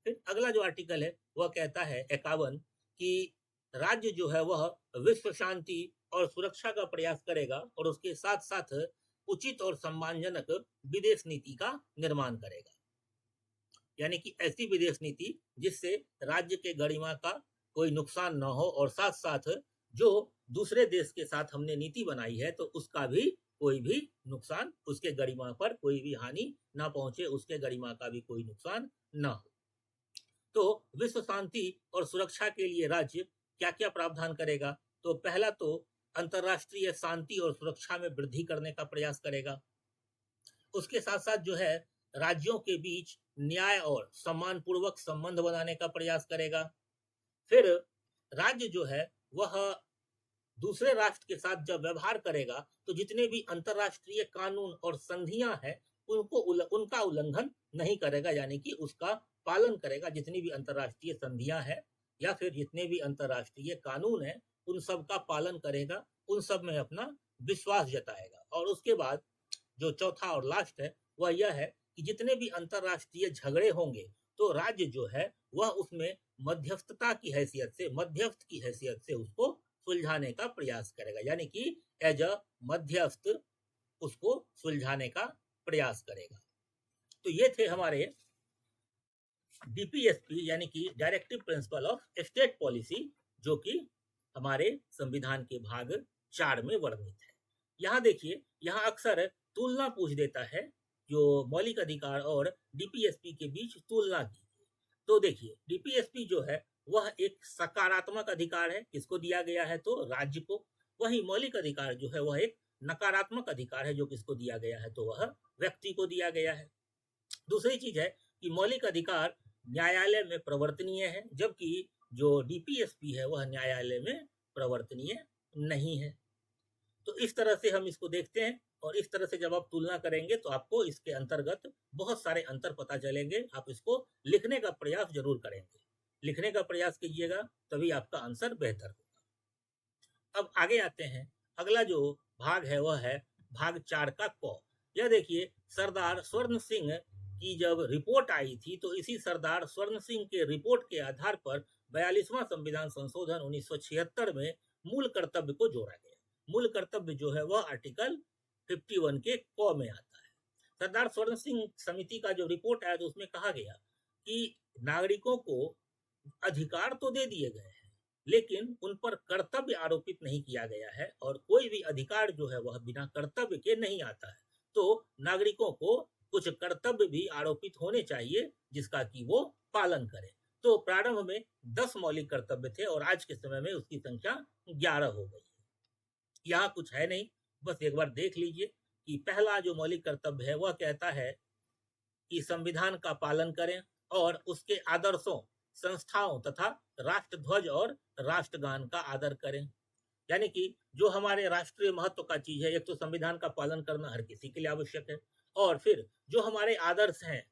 फिर अगला जो आर्टिकल है वह कहता है 51 कि राज्य जो है वह विश्व शांति और सुरक्षा का प्रयास करेगा और उसके साथ साथ उचित और सम्मानजनक विदेश नीति का निर्माण करेगा। यानी कि ऐसी विदेश नीति जिससे राज्य के गरिमा का कोई नुकसान न हो, और साथ साथ जो दूसरे देश के साथ हमने नीति बनाई है तो उसका भी कोई भी नुकसान, उसके गरिमा पर कोई भी हानि ना पहुंचे, उसके गरिमा का भी कोई नुकसान ना हो। तो विश्व शांति और सुरक्षा के लिए राज्य क्या क्या प्रावधान करेगा, तो पहला तो अंतर्राष्ट्रीय शांति और सुरक्षा में वृद्धि करने का प्रयास करेगा। उसके साथ साथ जो है राज्यों के बीच न्याय और सम्मानपूर्वक संबंध बनाने का प्रयास करेगा। फिर राज्य जो है वह दूसरे राष्ट्र के साथ जब व्यवहार करेगा तो जितने भी अंतर्राष्ट्रीय कानून और संधियां हैं उनका उल्लंघन नहीं करेगा, यानी कि उसका पालन करेगा। जितनी भी अंतर्राष्ट्रीय संधियां हैं या फिर जितने भी अंतर्राष्ट्रीय कानून हैं उन सब का पालन करेगा, उन सब में अपना विश्वास जताएगा। और उसके बाद जो चौथा और लास्ट है वह यह है कि जितने भी अंतर्राष्ट्रीय झगड़े होंगे तो राज्य जो है वह उसमें मध्यस्थ की हैसियत से उसको सुलझाने का प्रयास करेगा, यानी कि एज अ मध्यस्थ उसको सुलझाने का प्रयास करेगा। तो ये थे हमारे डीपीएसपी यानी कि directive principle of state policy, जो कि हमारे संविधान के भाग 4 में वर्णित है। यहाँ देखिए, यहाँ अक्सर तुलना पूछ देता है, जो मौलिक अधिकार और डीपीएसपी के बीच तुलना की। तो देखिए, डीपीएसपी जो है वह एक सकारात्मक अधिकार है, किसको दिया गया है, तो राज्य को। वही मौलिक अधिकार जो है वह एक नकारात्मक अधिकार है, जो किसको दिया गया है, तो वह व्यक्ति को दिया गया है। दूसरी चीज है कि मौलिक अधिकार न्यायालय में प्रवर्तनीय है, जबकि जो डीपीएसपी है वह न्यायालय में प्रवर्तनीय नहीं है। तो इस तरह से हम इसको देखते हैं, और इस तरह से जब आप तुलना करेंगे तो आपको इसके अंतर्गत बहुत सारे अंतर पता चलेंगे। आप इसको लिखने का प्रयास जरूर करेंगे, लिखने का प्रयास कीजिएगा, तभी आपका आंसर बेहतर होगा। अब आगे आते हैं, अगला जो भाग है वह है भाग 4 का क। यह देखिए, सरदार स्वर्ण सिंह की जब रिपोर्ट आई थी तो इसी सरदार स्वर्ण सिंह के रिपोर्ट के आधार पर 42वां संविधान संशोधन 1976 में मूल कर्तव्य को जोड़ा गया। मूल कर्तव्य जो है वह आर्टिकल 51 के क में आता है। सरदार स्वर्ण सिंह समिति का जो रिपोर्ट आया तो उसमें कहा गया कि नागरिकों को अधिकार तो दे दिए गए हैं, लेकिन उन पर कर्तव्य आरोपित नहीं किया गया है, और कोई भी अधिकार जो है वह बिना कर्तव्य के नहीं आता है। तो नागरिकों को कुछ कर्तव्य भी आरोपित होने चाहिए जिसका कि वो पालन करें। तो प्रारंभ में 10 मौलिक कर्तव्य थे और आज के समय में उसकी संख्या 11 हो गई है। यहाँ कुछ है नहीं, बस एक बार देख लीजिए कि पहला जो मौलिक कर्तव्य है वह कहता है कि संविधान का पालन करें और उसके आदर्शों, संस्थाओं तथा राष्ट्रध्वज और राष्ट्रगान का आदर करें। यानी कि जो हमारे राष्ट्रीय महत्व का चीज है, एक तो संविधान का पालन करना हर किसी के लिए आवश्यक है, और फिर जो हमारे आदर्श हैं,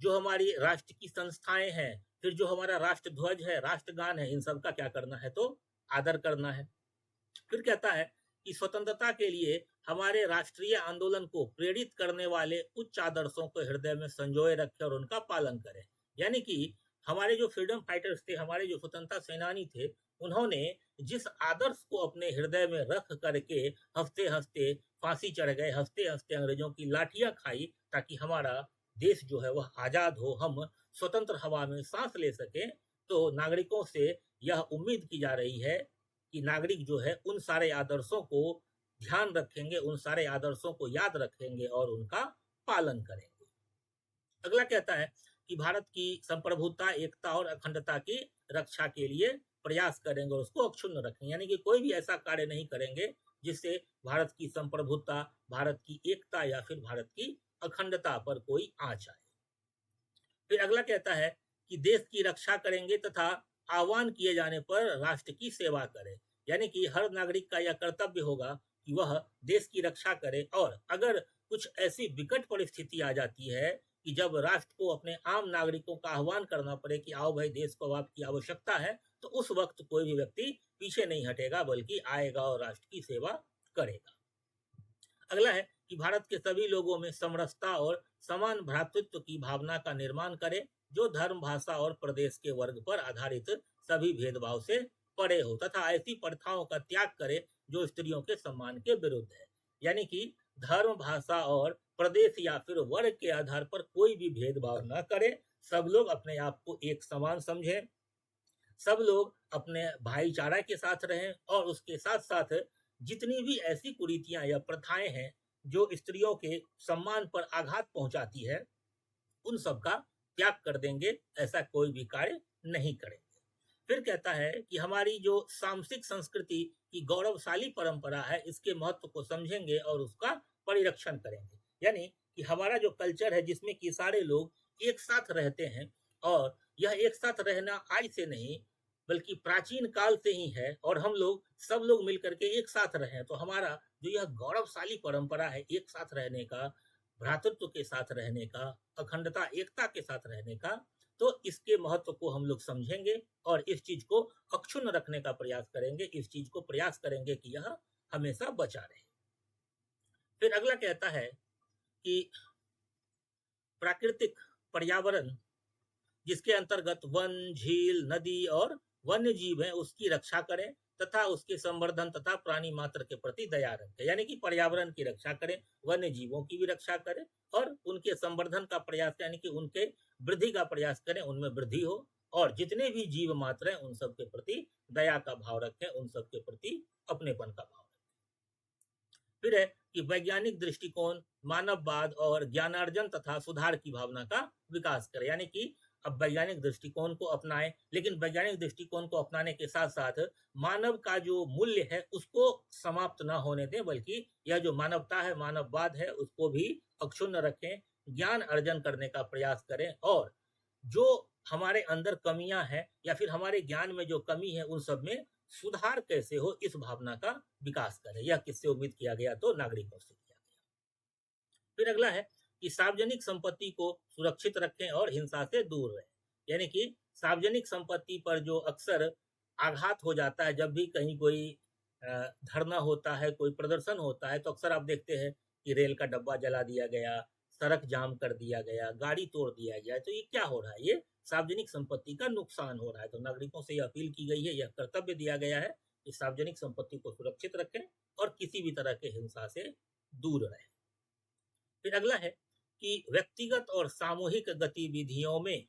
जो हमारी राष्ट्र की संस्थाएं हैं, फिर जो हमारा राष्ट्रध्वज है, राष्ट्रगान है, इन सब का क्या करना है, तो आदर करना है। फिर कहता है कि स्वतंत्रता के लिए हमारे राष्ट्रीय आंदोलन को प्रेरित करने वाले उच्च आदर्शों को हृदय में संजोए रखें और उनका पालन करें। यानी कि हमारे जो फ्रीडम फाइटर्स थे, हमारे जो स्वतंत्रता सेनानी थे, उन्होंने जिस आदर्श को अपने हृदय में रख करके हंसते हंसते फांसी चढ़ गए, हंसते हंसते अंग्रेजों की लाठियां खाई, ताकि हमारा देश जो है वह आजाद हो, हम स्वतंत्र हवा में सांस ले सके। तो नागरिकों से यह उम्मीद की जा रही है कि नागरिक जो है उन सारे आदर्शों को ध्यान रखेंगे, उन सारे आदर्शों को याद रखेंगे और उनका पालन करेंगे। अगला कहता है कि भारत की संप्रभुता, एकता और अखंडता की रक्षा के लिए प्रयास करेंगे और उसको अक्षुण्ण रखेंगे। यानी कि कोई भी ऐसा कार्य नहीं करेंगे जिससे भारत की संप्रभुता, भारत की एकता या फिर भारत की अखंडता पर कोई आंच आए। फिर अगला कहता है कि देश की रक्षा करेंगे तथा आह्वान किए जाने पर राष्ट्र की सेवा करें। यानी कि हर नागरिक का यह कर्तव्य होगा कि वह देश की रक्षा करे, और अगर कुछ ऐसी विकट परिस्थिति आ जाती है कि जब राष्ट्र को अपने आम नागरिकों का आह्वान करना पड़े कि आओ भाई देश को आपकी आवश्यकता है, तो उस वक्त कोई भी व्यक्ति पीछे नहीं हटेगा, बल्कि आएगा और राष्ट्र की सेवा करेगा। अगला है कि भारत के सभी लोगों में समरसता और समान भ्रातृत्व की भावना का निर्माण करें, जो धर्म, भाषा और प्रदेश के वर्ग पर आधारित सभी भेदभाव से परे हो, तथा ऐसी प्रथाओं का त्याग करे जो स्त्रियों के सम्मान के विरुद्ध है। यानी कि धर्म, भाषा और प्रदेश या फिर वर्ग के आधार पर कोई भी भेदभाव न करे, सब लोग अपने आप को एक समान समझें, सब लोग अपने भाईचारा के साथ रहें, और उसके साथ साथ जितनी भी ऐसी कुरीतियां या प्रथाएं हैं जो स्त्रियों के सम्मान पर आघात पहुंचाती है, उन सब का त्याग कर देंगे, ऐसा कोई भी कार्य नहीं करेंगे। फिर कहता है कि हमारी जो सांस्कृतिक संस्कृति की गौरवशाली परंपरा है, इसके महत्व को समझेंगे और उसका परिरक्षण करेंगे। यानी कि हमारा जो कल्चर है, जिसमें कि सारे लोग एक साथ रहते हैं, और यह एक साथ रहना आज से नहीं बल्कि प्राचीन काल से ही है, और हम लोग सब लोग मिलकर के एक साथ रहे, तो हमारा जो यह गौरवशाली परंपरा है एक साथ रहने का, भ्रातृत्व के साथ रहने का, अखंडता, एकता के साथ रहने का, तो इसके महत्व को हम लोग समझेंगे और इस चीज को अक्षुण्ण रखने का प्रयास करेंगे, इस चीज को प्रयास करेंगे कि यह हमेशा बचा रहे। फिर अगला कहता है कि प्राकृतिक पर्यावरण, जिसके अंतर्गत वन, झील, नदी और वन्य जीव है, उसकी रक्षा करें तथा उसके संवर्धन तथा प्राणी मात्र के प्रति दया रखें। यानी कि पर्यावरण की रक्षा करें, वन्य जीवों की भी रक्षा करें, और उनके संवर्धन का प्रयास, यानी कि उनके वृद्धि का प्रयास करें, उनमें वृद्धि हो, और जितने भी जीव मात्र हैं उन सब के प्रति दया का भाव रखें, उन सब के प्रति अपनेपन का भाव रखें। फिर है कि वैज्ञानिक दृष्टिकोण, मानववाद और ज्ञानार्जन तथा सुधार की भावना का विकास करें। यानी कि अब वैज्ञानिक दृष्टिकोण को अपनाएं, लेकिन वैज्ञानिक दृष्टिकोण को अपनाने के साथ साथ मानव का जो मूल्य है उसको समाप्त ना होने दें, बल्कि यह जो मानवता है, मानववाद है, उसको भी अक्षुण्ण रखें, ज्ञान अर्जन करने का प्रयास करें, और जो हमारे अंदर कमियां हैं या फिर हमारे ज्ञान में जो कमी है उन सब में सुधार कैसे हो, इस भावना का विकास करें। यह किससे उम्मीद किया गया, तो नागरिकों से किया गया। फिर अगला है कि सार्वजनिक संपत्ति को सुरक्षित रखें और हिंसा से दूर रहें। यानी कि सार्वजनिक संपत्ति पर जो अक्सर आघात हो जाता है, जब भी कहीं कोई धरना होता है, कोई प्रदर्शन होता है, तो अक्सर आप देखते हैं कि रेल का डब्बा जला दिया गया, सड़क जाम कर दिया गया, गाड़ी तोड़ दिया गया। तो ये क्या हो रहा है, ये सार्वजनिक संपत्ति का नुकसान हो रहा है। तो नागरिकों से यह अपील की गई है, यह कर्तव्य दिया गया है कि सार्वजनिक संपत्ति को सुरक्षित रखें और किसी भी तरह के हिंसा से दूर रहें। फिर अगला है कि व्यक्तिगत और सामूहिक गतिविधियों में,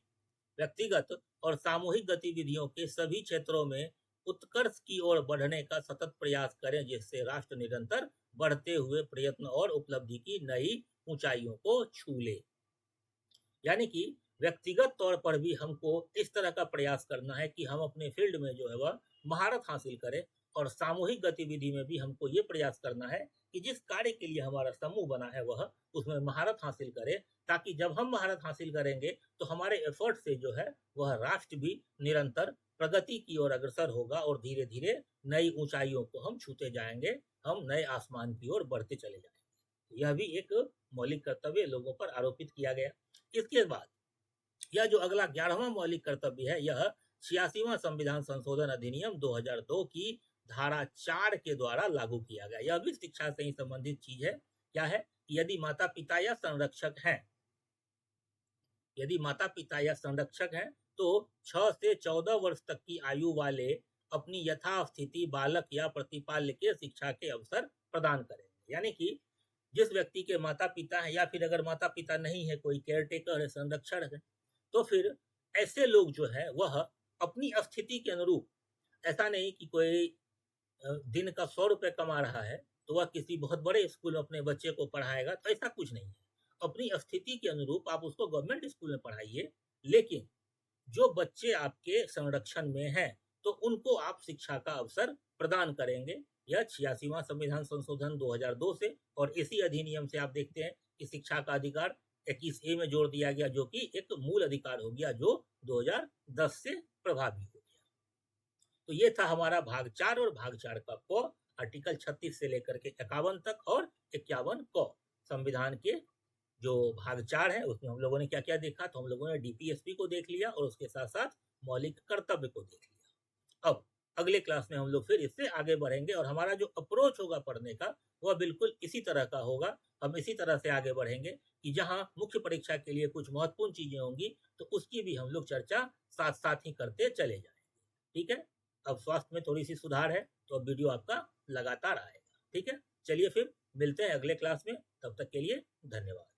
व्यक्तिगत और सामूहिक गतिविधियों के सभी क्षेत्रों में उत्कर्ष की ओर बढ़ने का सतत प्रयास करें, जिससे राष्ट्र निरंतर बढ़ते हुए प्रयत्न और उपलब्धि की नई ऊंचाइयों को छू ले। यानी कि व्यक्तिगत तौर पर भी हमको इस तरह का प्रयास करना है कि हम अपने फील्ड में जो है वह महारत हासिल करें, और सामूहिक गतिविधि में भी हमको ये प्रयास करना है कि जिस कार्य के लिए हमारा समूह बना है वह उसमें महारत हासिल करे, ताकि जब हम महारत हासिल करेंगे तो हमारे एफर्ट से जो है वह राष्ट्र भी निरंतर प्रगति की ओर अग्रसर होगा और धीरे धीरे नई ऊंचाइयों को हम छूते जाएंगे, हम नए आसमान की ओर बढ़ते चले जाएंगे। यह भी एक मौलिक कर्तव्य लोगों पर आरोपित किया गया। इसके बाद यह जो अगला 11वां मौलिक कर्तव्य है, यह 86वां संविधान संशोधन अधिनियम 2002 की धारा 4 के द्वारा लागू किया गया। यह भी शिक्षा से ही संबंधित चीज है। क्या है? यदि माता पिता या संरक्षक हैं, यदि माता पिता या संरक्षक हैं तो 6 से 14 वर्ष तक की आयु वाले अपनी यथास्थिति बालक या प्रतिपाल्य के शिक्षा के अवसर प्रदान करेंगे। यानी कि जिस व्यक्ति के माता पिता हैं, या फिर अगर माता पिता नहीं है, कोई केयर टेकर है, संरक्षण है, तो फिर ऐसे लोग जो है वह अपनी स्थिति के अनुरूप, ऐसा नहीं कि कोई दिन का 100 रुपये कमा रहा है तो वह किसी बहुत बड़े स्कूल में अपने बच्चे को पढ़ाएगा, तो ऐसा कुछ नहीं है। अपनी स्थिति के अनुरूप आप उसको गवर्नमेंट स्कूल में पढ़ाइए, लेकिन जो बच्चे आपके संरक्षण में हैं तो उनको आप शिक्षा का अवसर प्रदान करेंगे। यह 86वां संविधान संशोधन 2002 से, और इसी अधिनियम से आप देखते हैं कि शिक्षा का अधिकार 21A में जोड़ दिया गया, जो कि एक मूल अधिकार हो गया जो 2010 से प्रभावी हो गया। तो ये था हमारा भाग 4, और भाग 4 का क आर्टिकल 36 से लेकर के 51 तक, और 51 क संविधान के जो भाग 4 है उसमें हम लोगों ने क्या क्या देखा। तो हम लोगों ने डीपीएसपी को देख लिया और उसके साथ साथ मौलिक कर्तव्य को देख लिया। अब अगले क्लास में हम लोग फिर इससे आगे बढ़ेंगे, और हमारा जो अप्रोच होगा पढ़ने का वह बिल्कुल इसी तरह का होगा। हम इसी तरह से आगे बढ़ेंगे कि जहां मुख्य परीक्षा के लिए कुछ महत्वपूर्ण चीजें होंगी तो उसकी भी हम लोग चर्चा साथ साथ ही करते चले जाएंगे। ठीक है, अब स्वास्थ्य में थोड़ी सी सुधार है तो अब वीडियो आपका लगातार आएगा। ठीक है, चलिए फिर मिलते हैं अगले क्लास में, तब तक के लिए धन्यवाद।